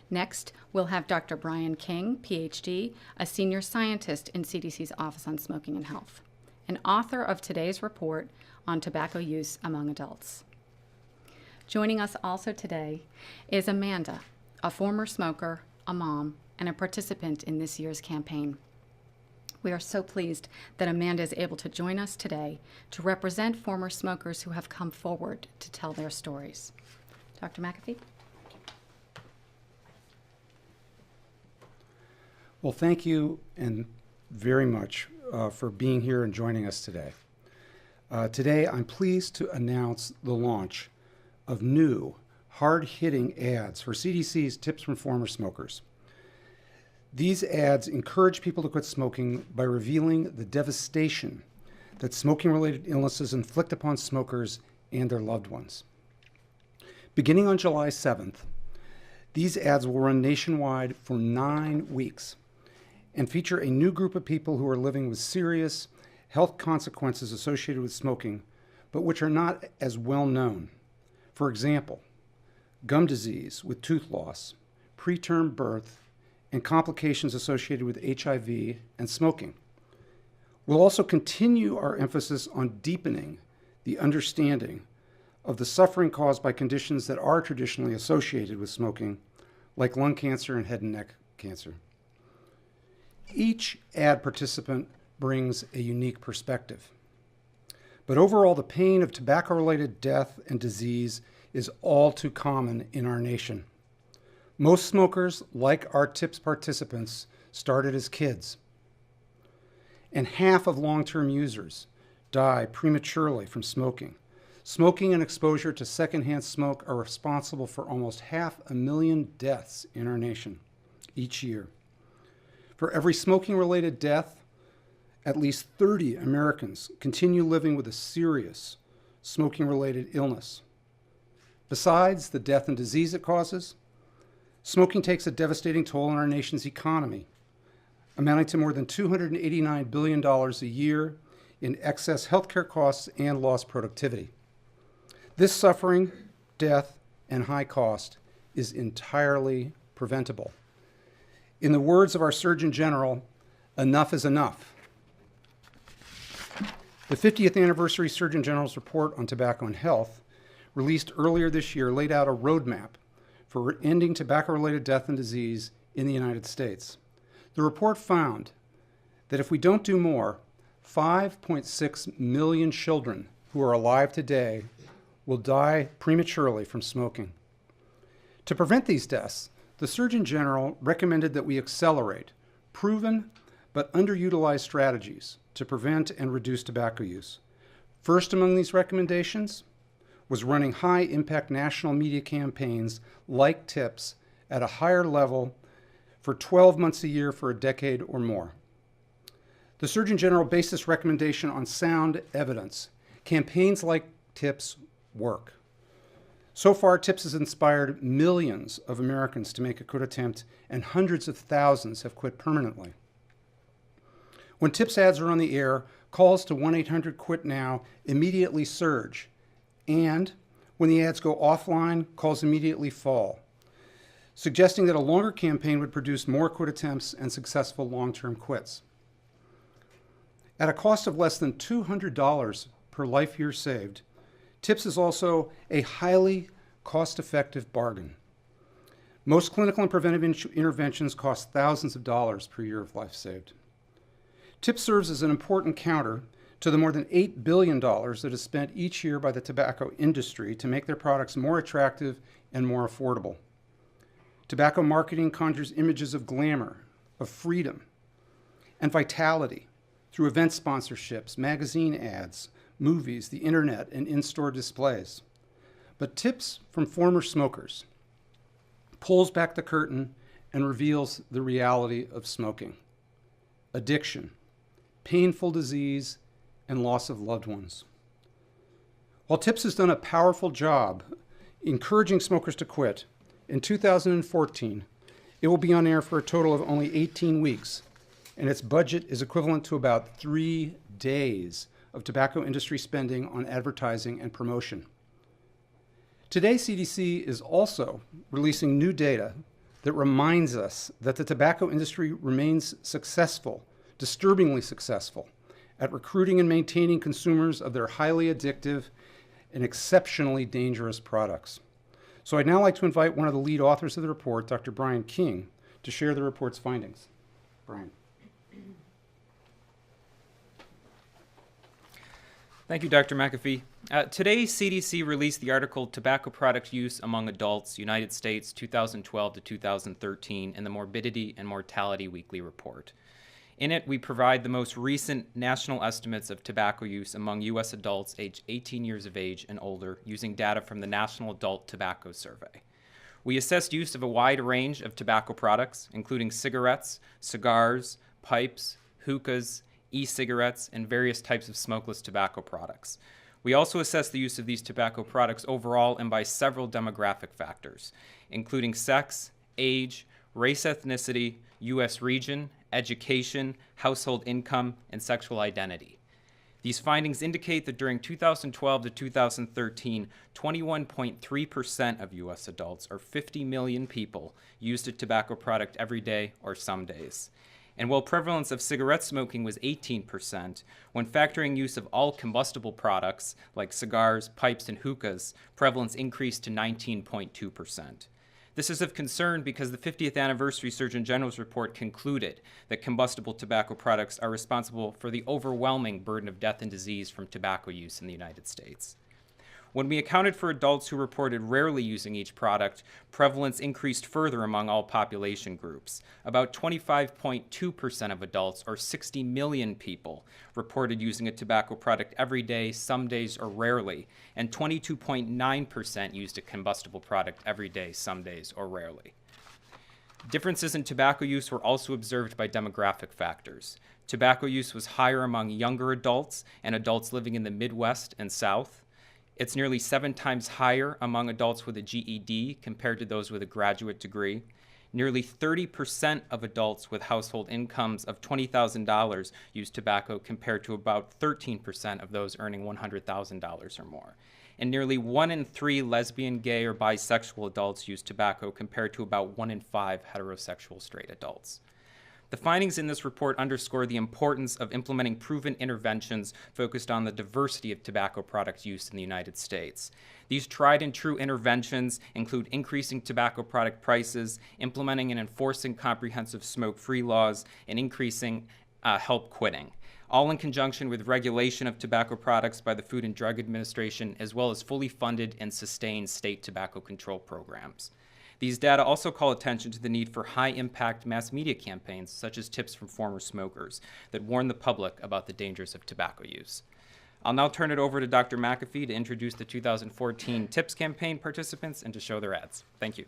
Next, we'll have Dr. Brian King, PhD, a senior scientist in CDC's Office on Smoking and Health, and author of today's report on tobacco use among adults. Joining us also today is Amanda, a former smoker, a mom, and a participant in this year's campaign. We are so pleased that Amanda is able to join us today to represent former smokers who have come forward to tell their stories. Dr. McAfee? Well, thank you and very much for being here and joining us today. Today, I'm pleased to announce the launch of new, hard-hitting ads for CDC's Tips from Former Smokers. These ads encourage people to quit smoking by revealing the devastation that smoking-related illnesses inflict upon smokers and their loved ones. Beginning on July 7th, these ads will run nationwide for 9 weeks and feature a new group of people who are living with serious health consequences associated with smoking, but which are not as well known. For example, gum disease with tooth loss, preterm birth, and complications associated with HIV and smoking. We'll also continue our emphasis on deepening the understanding of the suffering caused by conditions that are traditionally associated with smoking, like lung cancer and head and neck cancer. Each ad participant brings a unique perspective. But overall, the pain of tobacco-related death and disease is all too common in our nation. Most smokers, like our TIPS participants, started as kids. And half of long-term users die prematurely from smoking. Smoking and exposure to secondhand smoke are responsible for almost 500,000 deaths in our nation each year. For every smoking-related death, at least 30 Americans continue living with a serious smoking-related illness. Besides the death and disease it causes, smoking takes a devastating toll on our nation's economy, amounting to more than $289 billion a year in excess healthcare costs and lost productivity. This suffering, death, and high cost is entirely preventable. In the words of our Surgeon General, enough is enough. The 50th anniversary Surgeon General's report on tobacco and health, released earlier this year, laid out a roadmap for ending tobacco-related death and disease in the United States. The report found that if we don't do more, 5.6 million children who are alive today will die prematurely from smoking. To prevent these deaths, the Surgeon General recommended that we accelerate proven but underutilized strategies to prevent and reduce tobacco use. First among these recommendations was running high-impact national media campaigns like TIPS at a higher level for 12 months a year for a decade or more. The Surgeon General based this recommendation on sound evidence. Campaigns like TIPS work. So far, TIPS has inspired millions of Americans to make a quit attempt, and hundreds of thousands have quit permanently. When TIPS ads are on the air, calls to 1-800-QUIT-NOW immediately surge, and when the ads go offline, calls immediately fall, suggesting that a longer campaign would produce more quit attempts and successful long-term quits. At a cost of less than $200 per life year saved, TIPS is also a highly cost-effective bargain. Most clinical and preventive interventions cost thousands of dollars per year of life saved. TIPS serves as an important counter to the more than $8 billion that is spent each year by the tobacco industry to make their products more attractive and more affordable. Tobacco marketing conjures images of glamour, of freedom, and vitality through event sponsorships, magazine ads, movies, the internet, and in-store displays. But Tips from Former Smokers pulls back the curtain and reveals the reality of smoking: addiction, painful disease, and loss of loved ones. While Tips has done a powerful job encouraging smokers to quit, in 2014, it will be on air for a total of only 18 weeks, and its budget is equivalent to about 3 days of tobacco industry spending on advertising and promotion. Today, CDC is also releasing new data that reminds us that the tobacco industry remains successful, disturbingly successful, at recruiting and maintaining consumers of their highly addictive and exceptionally dangerous products. So I'd now like to invite one of the lead authors of the report, Dr. Brian King, to share the report's findings. Brian. Thank you, Dr. McAfee. Today, CDC released the article Tobacco Product Use Among Adults, United States, 2012 to 2013, in the Morbidity and Mortality Weekly Report. In it, we provide the most recent national estimates of tobacco use among U.S. adults aged 18 years of age and older using data from the National Adult Tobacco Survey. We assessed use of a wide range of tobacco products, including cigarettes, cigars, pipes, hookahs, e-cigarettes, and various types of smokeless tobacco products. We also assessed the use of these tobacco products overall and by several demographic factors, including sex, age, race, ethnicity, U.S. region, education, household income, and sexual identity. These findings indicate that during 2012 to 2013, 21.3% of U.S. adults, or 50 million people, used a tobacco product every day or some days. And while prevalence of cigarette smoking was 18%, when factoring use of all combustible products like cigars, pipes, and hookahs, prevalence increased to 19.2%. This is of concern because the 50th anniversary Surgeon General's report concluded that combustible tobacco products are responsible for the overwhelming burden of death and disease from tobacco use in the United States. When we accounted for adults who reported rarely using each product, prevalence increased further among all population groups. About 25.2% of adults, or 60 million people, reported using a tobacco product every day, some days, or rarely, and 22.9% used a combustible product every day, some days, or rarely. Differences in tobacco use were also observed by demographic factors. Tobacco use was higher among younger adults and adults living in the Midwest and South. It's nearly 7 times higher among adults with a GED compared to those with a graduate degree. Nearly 30% of adults with household incomes of $20,000 use tobacco compared to about 13% of those earning $100,000 or more. And nearly 1 in 3 lesbian, gay, or bisexual adults use tobacco compared to about 1 in 5 heterosexual straight adults. The findings in this report underscore the importance of implementing proven interventions focused on the diversity of tobacco product use in the United States. These tried and true interventions include increasing tobacco product prices, implementing and enforcing comprehensive smoke-free laws, and increasing help quitting, all in conjunction with regulation of tobacco products by the Food and Drug Administration, as well as fully funded and sustained state tobacco control programs. These data also call attention to the need for high-impact mass media campaigns, such as Tips from Former Smokers, that warn the public about the dangers of tobacco use. I'll now turn it over to Dr. McAfee to introduce the 2014 Tips campaign participants and to show their ads. Thank you.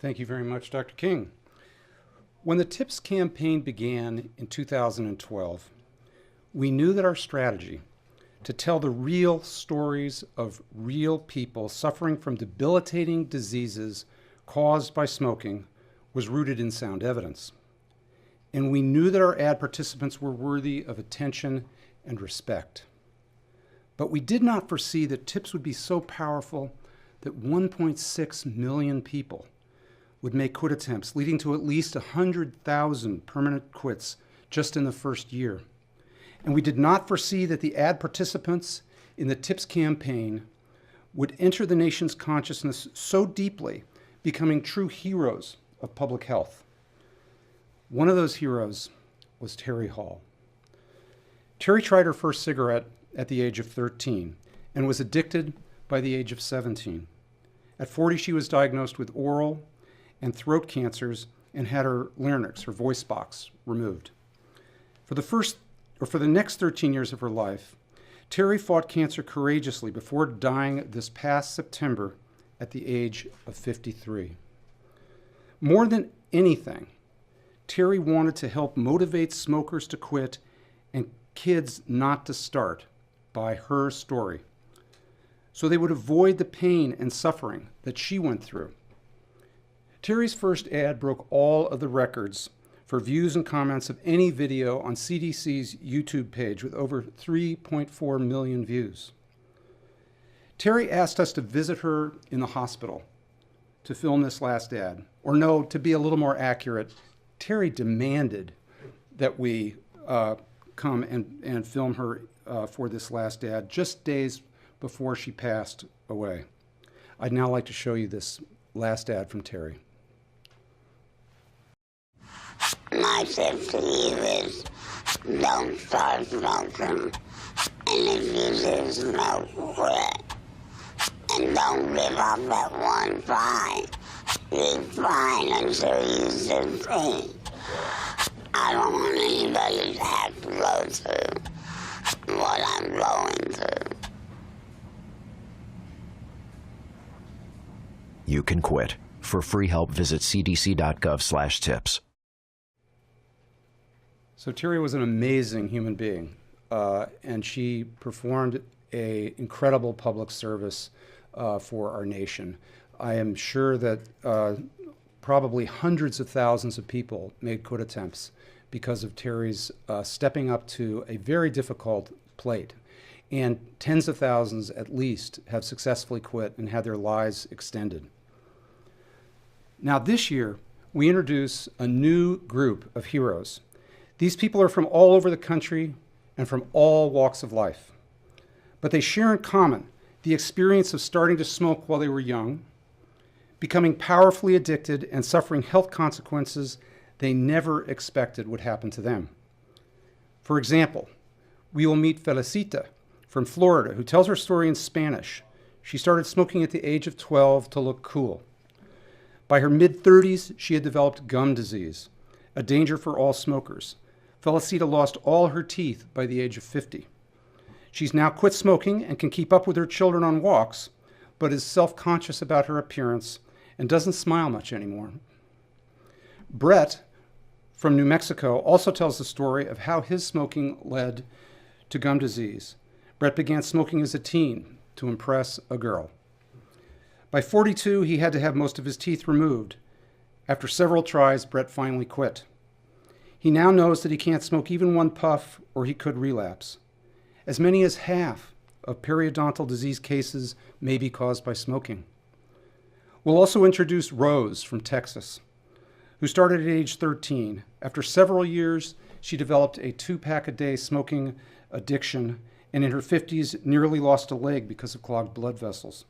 Thank you very much, Dr. King. When the Tips campaign began in 2012, we knew that our strategy to tell the real stories of real people suffering from debilitating diseases caused by smoking was rooted in sound evidence. And we knew that our ad participants were worthy of attention and respect. But we did not foresee that Tips would be so powerful that 1.6 million people would make quit attempts, leading to at least 100,000 permanent quits just in the first year. And we did not foresee that the ad participants in the Tips campaign would enter the nation's consciousness so deeply, becoming true heroes of public health. One of those heroes was Terry Hall. Terry tried her first cigarette at the age of 13 and was addicted by the age of 17. At 40, she was diagnosed with oral and throat cancers and had her larynx, her voice box, removed. For the next 13 years of her life, Terry fought cancer courageously before dying this past September at the age of 53. More than anything, Terry wanted to help motivate smokers to quit and kids not to start by her story, so they would avoid the pain and suffering that she went through. Terry's first ad broke all of the records for views and comments of any video on CDC's YouTube page with over 3.4 million views. Terry asked us to visit her in the hospital to film this last ad. Or no, to be a little more accurate, Terry demanded that we come and film her for this last ad just days before she passed away. I'd now like to show you this last ad from Terry. My tip to you is don't start smoking, and if you do smoke, quit. And don't give up at one fight. Be fine until you succeed. I don't want anybody to have to go through what I'm going through. You can quit. For free help, visit cdc.gov/tips. So Terry was an amazing human being, and she performed an incredible public service for our nation. I am sure that probably hundreds of thousands of people made quit attempts because of Terry's stepping up to a very difficult plate. And tens of thousands at least have successfully quit and had their lives extended. Now this year, we introduce a new group of heroes. These people are from all over the country and from all walks of life. But they share in common the experience of starting to smoke while they were young, becoming powerfully addicted, and suffering health consequences they never expected would happen to them. For example, we will meet Felicita from Florida, who tells her story in Spanish. She started smoking at the age of 12 to look cool. By her mid-30s, she had developed gum disease, a danger for all smokers. Felicita lost all her teeth by the age of 50. She's now quit smoking and can keep up with her children on walks, but is self-conscious about her appearance and doesn't smile much anymore. Brett from New Mexico also tells the story of how his smoking led to gum disease. Brett began smoking as a teen to impress a girl. By 42, he had to have most of his teeth removed. After several tries, Brett finally quit. He now knows that he can't smoke even one puff or he could relapse. As many as half of periodontal disease cases may be caused by smoking. We'll also introduce Rose from Texas, who started at age 13. After several years, she developed a 2-pack-a-day smoking addiction, and in her 50s nearly lost a leg because of clogged blood vessels.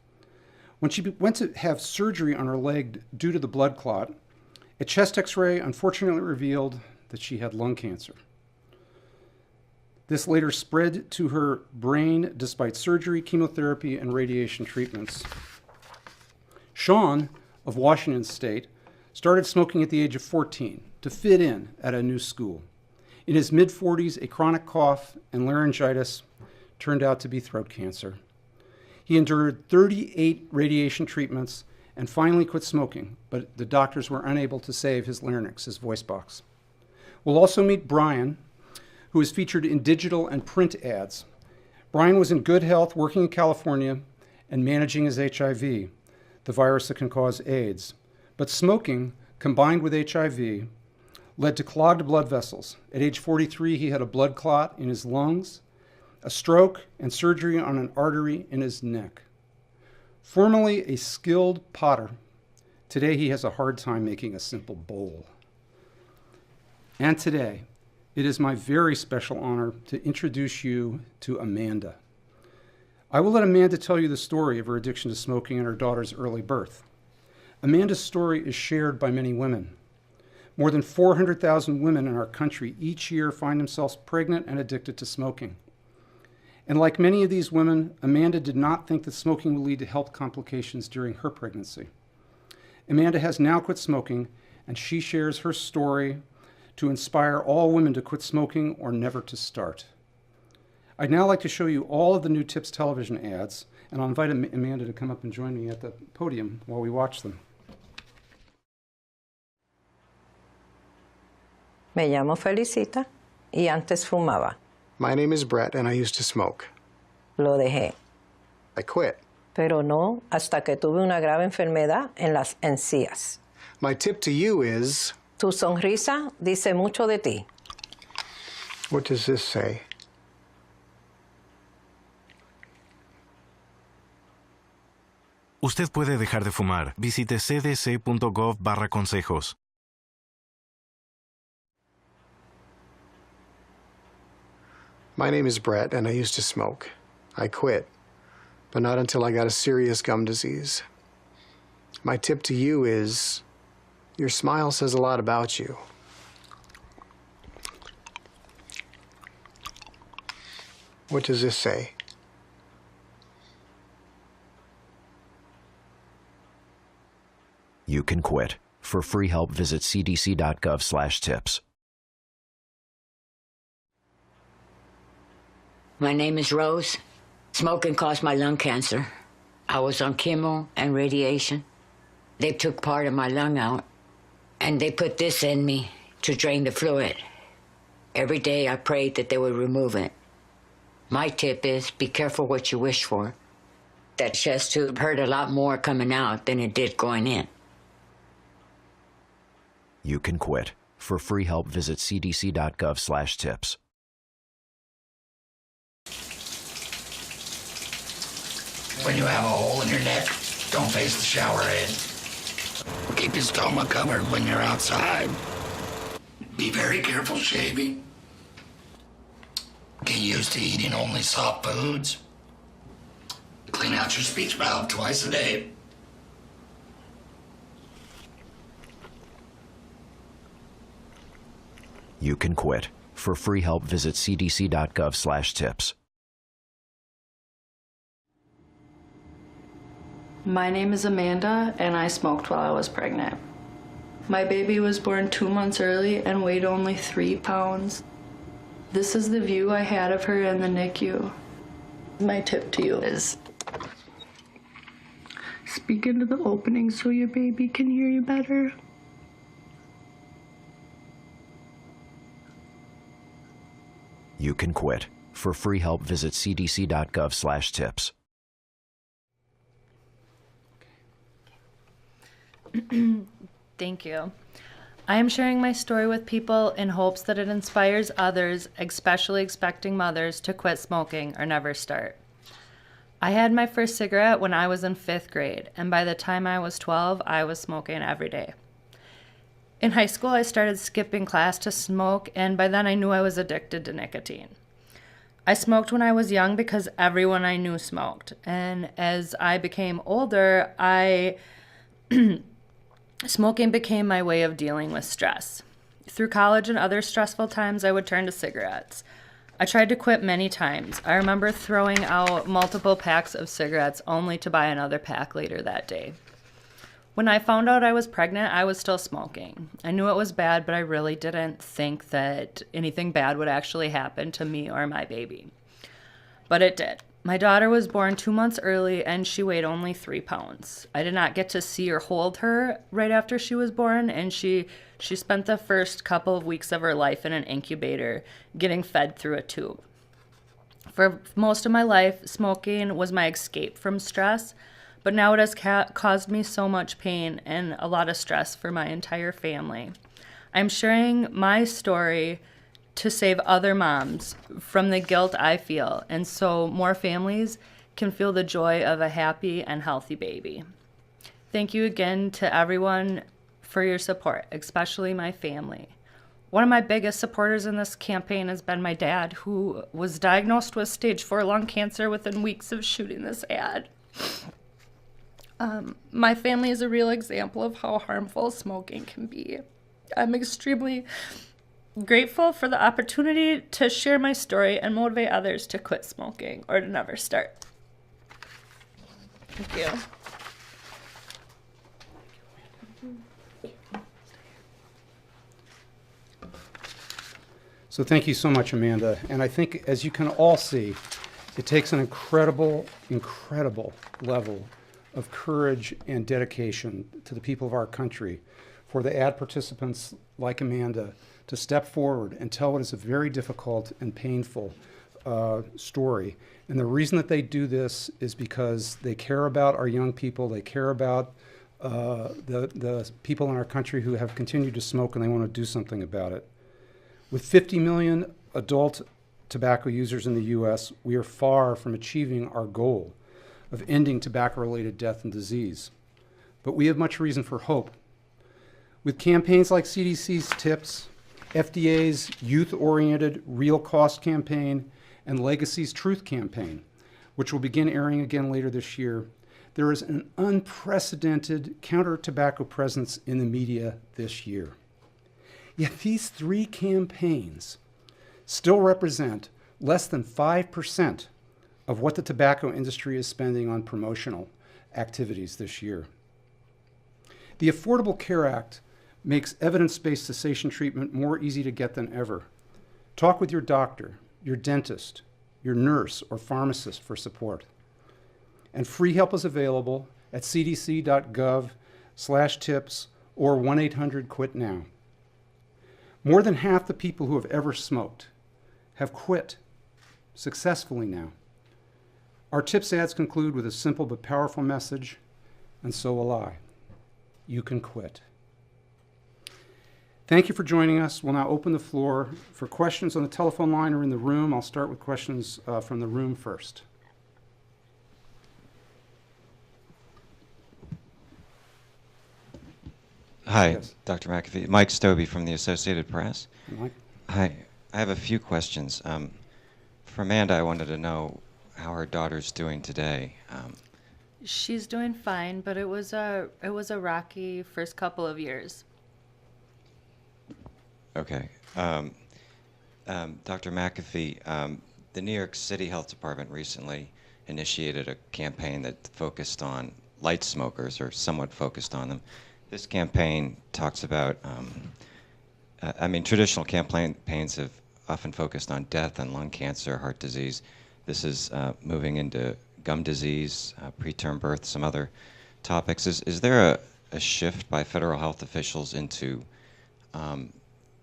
When she went to have surgery on her leg due to the blood clot, a chest x-ray unfortunately revealed that she had lung cancer. This later spread to her brain despite surgery, chemotherapy, and radiation treatments. Sean of Washington State started smoking at the age of 14 to fit in at a new school. In his mid-40s, a chronic cough and laryngitis turned out to be throat cancer. He endured 38 radiation treatments and finally quit smoking, but the doctors were unable to save his larynx, his voice box. We'll also meet Brian, who is featured in digital and print ads. Brian was in good health, working in California and managing his HIV, the virus that can cause AIDS. But smoking, combined with HIV, led to clogged blood vessels. At age 43, he had a blood clot in his lungs, a stroke, and surgery on an artery in his neck. Formerly a skilled potter, today he has a hard time making a simple bowl. And today, it is my very special honor to introduce you to Amanda. I will let Amanda tell you the story of her addiction to smoking and her daughter's early birth. Amanda's story is shared by many women. More than 400,000 women in our country each year find themselves pregnant and addicted to smoking. And like many of these women, Amanda did not think that smoking would lead to health complications during her pregnancy. Amanda has now quit smoking, and she shares her story to inspire all women to quit smoking or never to start. I'd now like to show you all of the new Tips television ads, and I'll invite Amanda to come up and join me at the podium while we watch them. Me llamo Felicita y antes fumaba. My name is Brett, and I used to smoke. Lo dejé. I quit. Pero no hasta que tuve una grave enfermedad en las encías. My tip to you is... Tu sonrisa dice mucho de ti. What does this say? Usted puede dejar de fumar. Visite cdc.gov/consejos. My name is Brett, and I used to smoke. I quit, but not until I got a serious gum disease. My tip to you is, your smile says a lot about you. What does this say? You can quit. For free help, visit cdc.gov/tips. My name is Rose. Smoking caused my lung cancer. I was on chemo and radiation. They took part of my lung out, and they put this in me to drain the fluid. Every day I prayed that they would remove it. My tip is be careful what you wish for. That chest tube hurt a lot more coming out than it did going in. You can quit. For free help, visit cdc.gov/tips. When you have a hole in your neck, don't face the shower head. Keep your stomach covered when you're outside. Be very careful shaving. Get used to eating only soft foods. Clean out your speech valve twice a day. You can quit. For free help, visit cdc.gov/tips. My name is Amanda, and I smoked while I was pregnant. My baby was born 2 months early and weighed only 3 pounds. This is the view I had of her in the NICU. My tip to you is speak into the opening so your baby can hear you better. You can quit. For free help, visit cdc.gov/tips. Thank you. I am sharing my story with people in hopes that it inspires others, especially expecting mothers, to quit smoking or never start. I had my first cigarette when I was in 5th grade, and by the time I was 12, I was smoking every day. In high school, I started skipping class to smoke, and by then I knew I was addicted to nicotine. I smoked when I was young because everyone I knew smoked, and as I became older, smoking became my way of dealing with stress. Through college and other stressful times, I would turn to cigarettes. I tried to quit many times. I remember throwing out multiple packs of cigarettes only to buy another pack later that day. When I found out I was pregnant, I was still smoking. I knew it was bad, but I really didn't think that anything bad would actually happen to me or my baby. But it did. My daughter was born 2 months early, and she weighed only 3 pounds. I did not get to see or hold her right after she was born, and she spent the first couple of weeks of her life in an incubator, getting fed through a tube. For most of my life, smoking was my escape from stress, but now it has caused me so much pain and a lot of stress for my entire family. I'm sharing my story to save other moms from the guilt I feel, and so more families can feel the joy of a happy and healthy baby. Thank you again to everyone for your support, especially my family. One of my biggest supporters in this campaign has been my dad, who was diagnosed with stage 4 lung cancer within weeks of shooting this ad. My family is a real example of how harmful smoking can be. I'm extremely grateful for the opportunity to share my story and motivate others to quit smoking or to never start. Thank you. So thank you so much, Amanda. And I think, as you can all see, it takes an incredible, incredible level of courage and dedication to the people of our country for the ad participants like Amanda to step forward and tell what is a very difficult and painful story. And the reason that they do this is because they care about our young people, they care about the people in our country who have continued to smoke, and they want to do something about it. With 50 million adult tobacco users in the U.S., we are far from achieving our goal of ending tobacco-related death and disease. But we have much reason for hope. With campaigns like CDC's TIPS, FDA's youth-oriented Real Cost campaign, and Legacy's Truth campaign, which will begin airing again later this year, there is an unprecedented counter-tobacco presence in the media this year. Yet these three campaigns still represent less than 5% of what the tobacco industry is spending on promotional activities this year. The Affordable Care Act makes evidence-based cessation treatment more easy to get than ever. Talk with your doctor, your dentist, your nurse, or pharmacist for support. And free help is available at cdc.gov/tips or 1-800-QUIT-NOW. More than half the people who have ever smoked have quit successfully now. Our TIPS ads conclude with a simple but powerful message, and so will I. You can quit. Thank you for joining us. We'll now open the floor for questions on the telephone line or in the room. I'll start with questions from the room first. Hi, Yes. Dr. McAfee. Mike Stobie from the Associated Press. Mike? Hi. I have a few questions. For Amanda, I wanted to know how her daughter's doing today. She's doing fine, but it was a rocky first couple of years. Okay. Dr. McAfee, the New York City Health Department recently initiated a campaign that focused on light smokers, or somewhat focused on them. This campaign talks about, traditional campaigns have often focused on death and lung cancer, heart disease. This is moving into gum disease, preterm birth, some other topics. Is there a shift by federal health officials into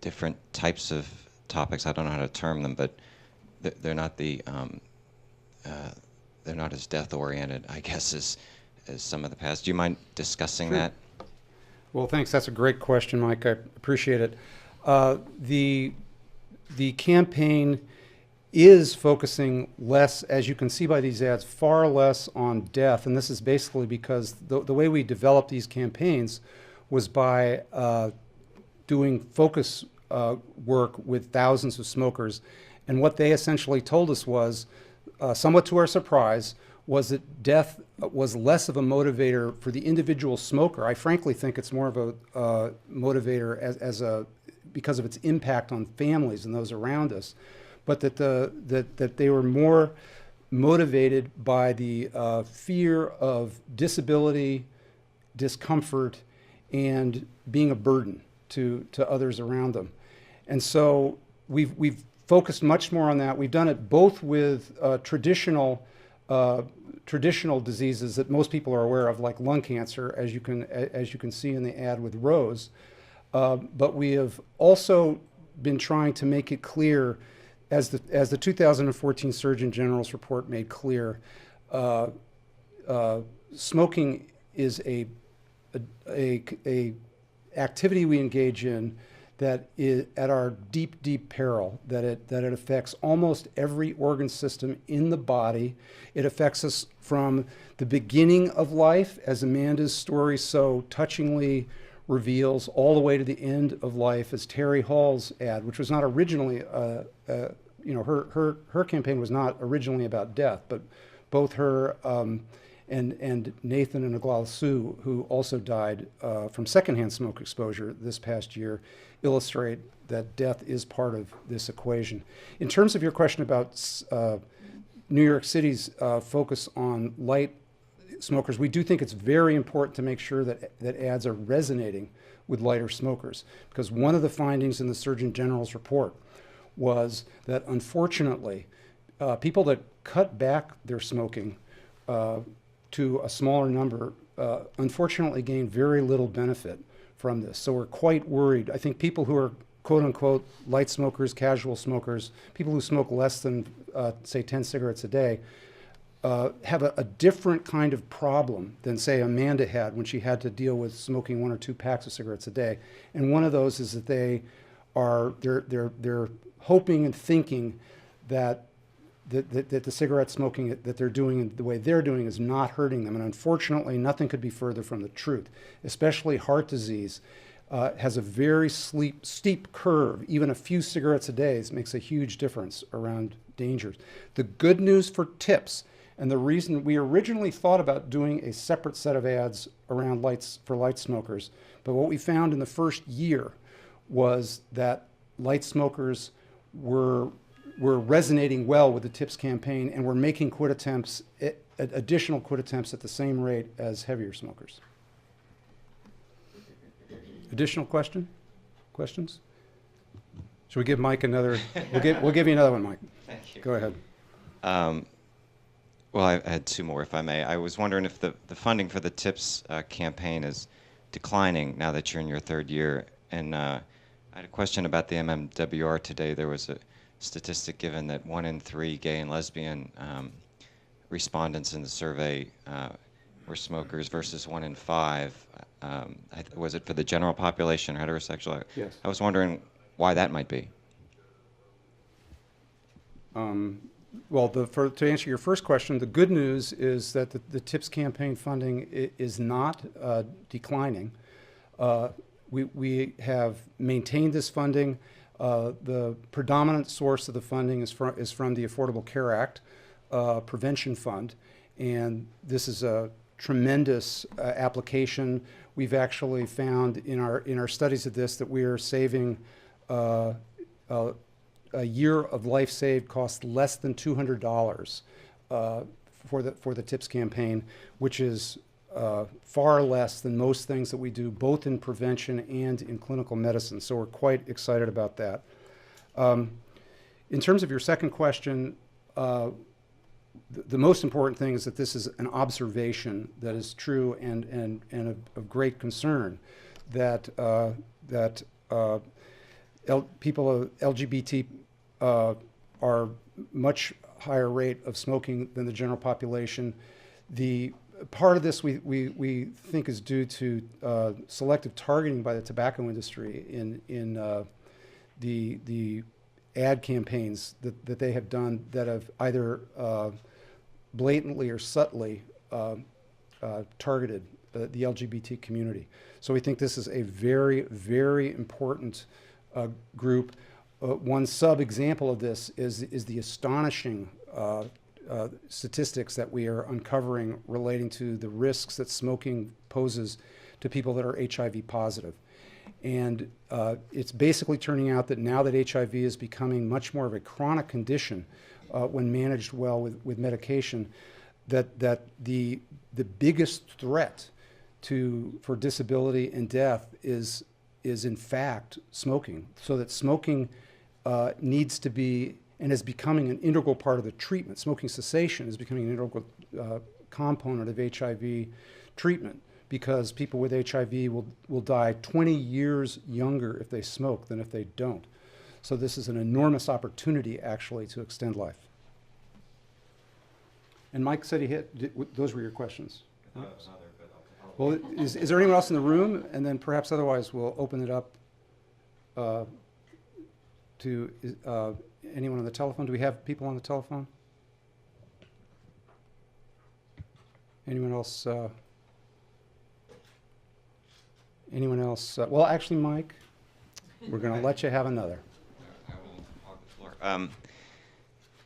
different types of topics? I don't know how to term them, but they're not they're not as death-oriented, I guess, as some of the past. Do you mind discussing Sure. that? Well, thanks. That's a great question, Mike. I appreciate it. The campaign is focusing less, as you can see by these ads, far less on death. And this is basically because the way we developed these campaigns was by doing focus work with thousands of smokers. And what they essentially told us was, somewhat to our surprise, was that death was less of a motivator for the individual smoker. I frankly think it's more of a motivator because of its impact on families and those around us, but that they were more motivated by the fear of disability, discomfort, and being a burden to others around them. And so we've focused much more on that. We've done it both with traditional diseases that most people are aware of, like lung cancer, as you can see in the ad with Rose. But we have also been trying to make it clear, as the 2014 Surgeon General's report made clear, smoking is a activity we engage in that is at our deep peril, that it affects almost every organ system in the body. It affects us from the beginning of life, as Amanda's story so touchingly reveals, all the way to the end of life, as Terry Hall's ad, which was not originally, her campaign was not originally about death, but both her and Nathan and Aglala Sue, who also died from secondhand smoke exposure this past year, illustrate that death is part of this equation. In terms of your question about New York City's focus on light smokers, we do think it's very important to make sure that ads are resonating with lighter smokers, because one of the findings in the Surgeon General's report was that, unfortunately, people that cut back their smoking to a smaller number unfortunately gain very little benefit from this. So we're quite worried. I think people who are quote unquote light smokers, casual smokers, people who smoke less than say 10 cigarettes a day, have a different kind of problem than, say, Amanda had when she had to deal with smoking 1 or 2 packs of cigarettes a day. And one of those is that they're hoping and thinking that the cigarette smoking that they're doing the way they're doing is not hurting them. And unfortunately, nothing could be further from the truth. Especially heart disease has a very steep curve. Even a few cigarettes a day makes a huge difference around dangers. The good news for tips, and the reason we originally thought about doing a separate set of ads around lights for light smokers, but what we found in the first year was that light smokers were resonating well with the tips campaign and were making quit attempts, additional quit attempts at the same rate as heavier smokers. Additional questions? Should we give Mike another? We'll give you another one, Mike. Thank you. Go ahead. Well, I had 2 more, if I may. I was wondering if the funding for the TIPS campaign is declining now that you're in your 3rd year. And I had a question about the MMWR today. There was a statistic given that 1 in 3 gay and lesbian respondents in the survey were smokers versus 1 in 5. Was it for the general population, heterosexual? Yes. I was wondering why that might be. Well, to answer your first question, the good news is that the TIPS campaign funding is not declining. We have maintained this funding. The predominant source of the funding is from the Affordable Care Act Prevention Fund, and this is a tremendous application. We've actually found in our studies of this that we are saving a year of life saved costs less than $200 for the TIPS campaign, which is far less than most things that we do, both in prevention and in clinical medicine. So we're quite excited about that. In terms of your second question, the most important thing is that this is an observation that is true and of great concern, that people of LGBT are much higher rate of smoking than the general population. The part of this we think is due to selective targeting by the tobacco industry in the ad campaigns that they have done that have either blatantly or subtly targeted the LGBT community. So we think this is a very, very important group. One sub-example of this is the astonishing statistics that we are uncovering relating to the risks that smoking poses to people that are HIV positive. And it's basically turning out that now that HIV is becoming much more of a chronic condition when managed well with medication, that the biggest threat for disability and death is in fact smoking. So that smoking needs to be and is becoming an integral part of the treatment. Smoking cessation is becoming an integral component of HIV treatment, because people with HIV will die 20 years younger if they smoke than if they don't. So this is an enormous opportunity, actually, to extend life. And Mike said those were your questions. Well, is there anyone else in the room? And then perhaps otherwise we'll open it up to anyone on the telephone. Do we have people on the telephone? Anyone else? Anyone else? Well, actually, Mike, we're going to let you have another. I will hog the floor.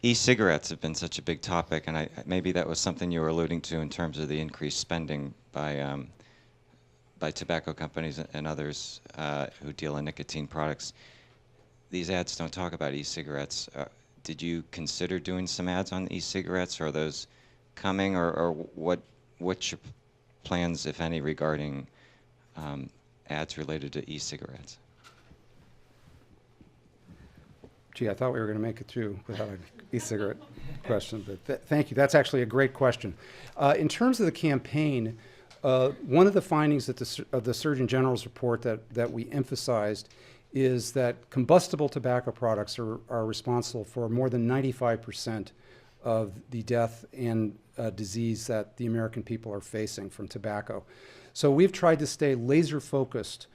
E-cigarettes have been such a big topic, and maybe that was something you were alluding to in terms of the increased spending by tobacco companies and others who deal in nicotine products. These ads don't talk about e-cigarettes. Did you consider doing some ads on e-cigarettes? Are those coming, or what's your plans, if any, regarding ads related to e-cigarettes? Gee, I thought we were going to make it through without an e-cigarette question, but thank you. That's actually a great question. In terms of the campaign, one of the findings of the Surgeon General's report that we emphasized is that combustible tobacco products are responsible for more than 95% of the death and disease that the American people are facing from tobacco. So we've tried to stay laser focused,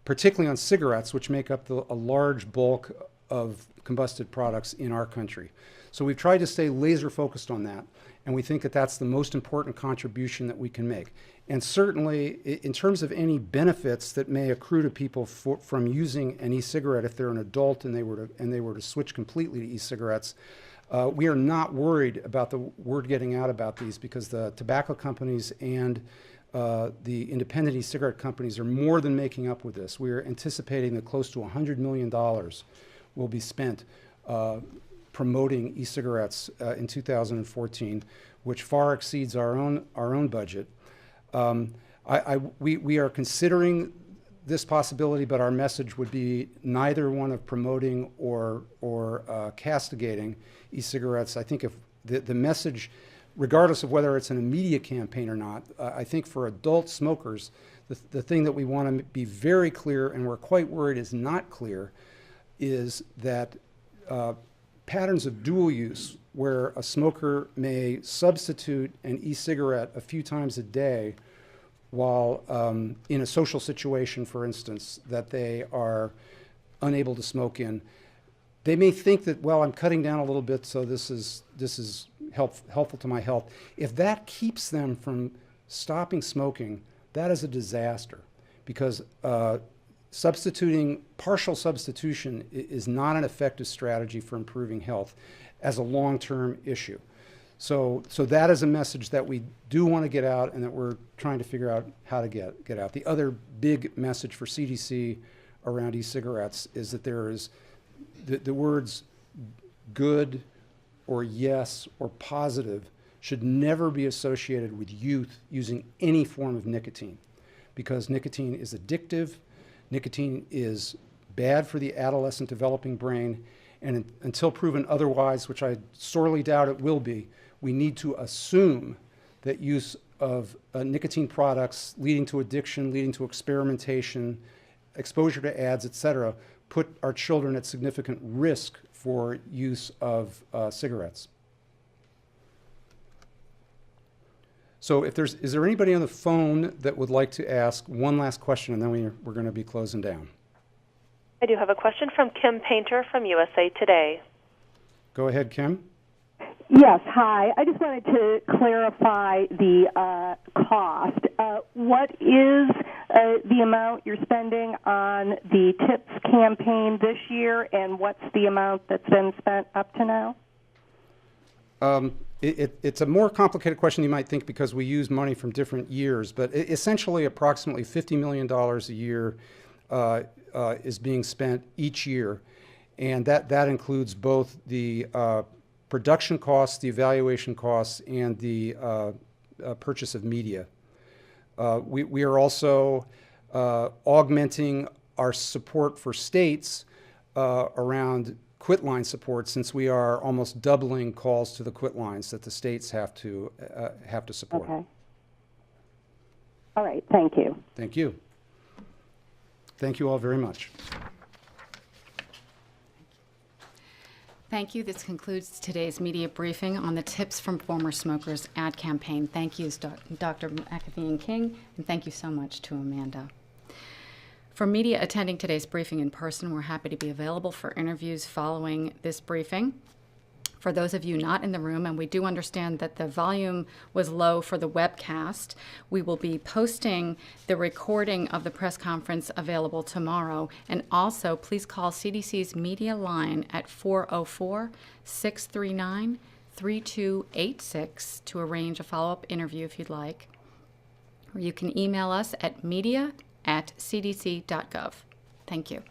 particularly on cigarettes, which make up a large bulk of combusted products in our country. So we've tried to stay laser focused on that, and we think that that's the most important contribution that we can make. And certainly, in terms of any benefits that may accrue to people from using an e-cigarette, if they're an adult and they were to switch completely to e-cigarettes, we are not worried about the word getting out about these, because the tobacco companies and the independent e-cigarette companies are more than making up with this. We are anticipating that close to $100 million will be spent promoting e-cigarettes in 2014, which far exceeds our own budget. We are considering this possibility, but our message would be neither one of promoting or castigating e-cigarettes. I think if the message, regardless of whether it's an immediate campaign or not, I think for adult smokers, the thing that we want to be very clear, and we're quite worried is not clear, is that patterns of dual use, where a smoker may substitute an e-cigarette a few times a day while in a social situation, for instance, that they are unable to smoke in. They may think that, well, I'm cutting down a little bit, so this is helpful to my health. If that keeps them from stopping smoking, that is a disaster, because partial substitution is not an effective strategy for improving health as a long-term issue. So that is a message that we do want to get out, and that we're trying to figure out how to get out. The other big message for CDC around e-cigarettes is that there is the words good or yes or positive should never be associated with youth using any form of nicotine, because nicotine is addictive. Nicotine is bad for the adolescent developing brain, and until proven otherwise, which I sorely doubt it will be, we need to assume that use of nicotine products leading to addiction, leading to experimentation, exposure to ads, etc., put our children at significant risk for use of cigarettes. So is there anybody on the phone that would like to ask one last question, and then we're going to be closing down? I do have a question from Kim Painter from USA Today. Go ahead, Kim. Yes, hi. I just wanted to clarify the cost. What is the amount you're spending on the TIPS campaign this year, and what's the amount that's been spent up to now? It's a more complicated question than you might think, because we use money from different years, but essentially approximately $50 million a year is being spent each year, and that includes both the production costs, the evaluation costs, and the purchase of media. We are also augmenting our support for states around quit line support, since we are almost doubling calls to the quit lines that the states have to support. Okay. All right. Thank you. Thank you. Thank you all very much. Thank you. This concludes today's media briefing on the Tips from Former Smokers ad campaign. Thank you, Dr. McAfee and King, and thank you so much to Amanda. For media attending today's briefing in person, we're happy to be available for interviews following this briefing. For those of you not in the room, and we do understand that the volume was low for the webcast, we will be posting the recording of the press conference available tomorrow. And also, please call CDC's media line at 404-639-3286 to arrange a follow-up interview if you'd like. Or you can email us at media@cdc.gov. Thank you.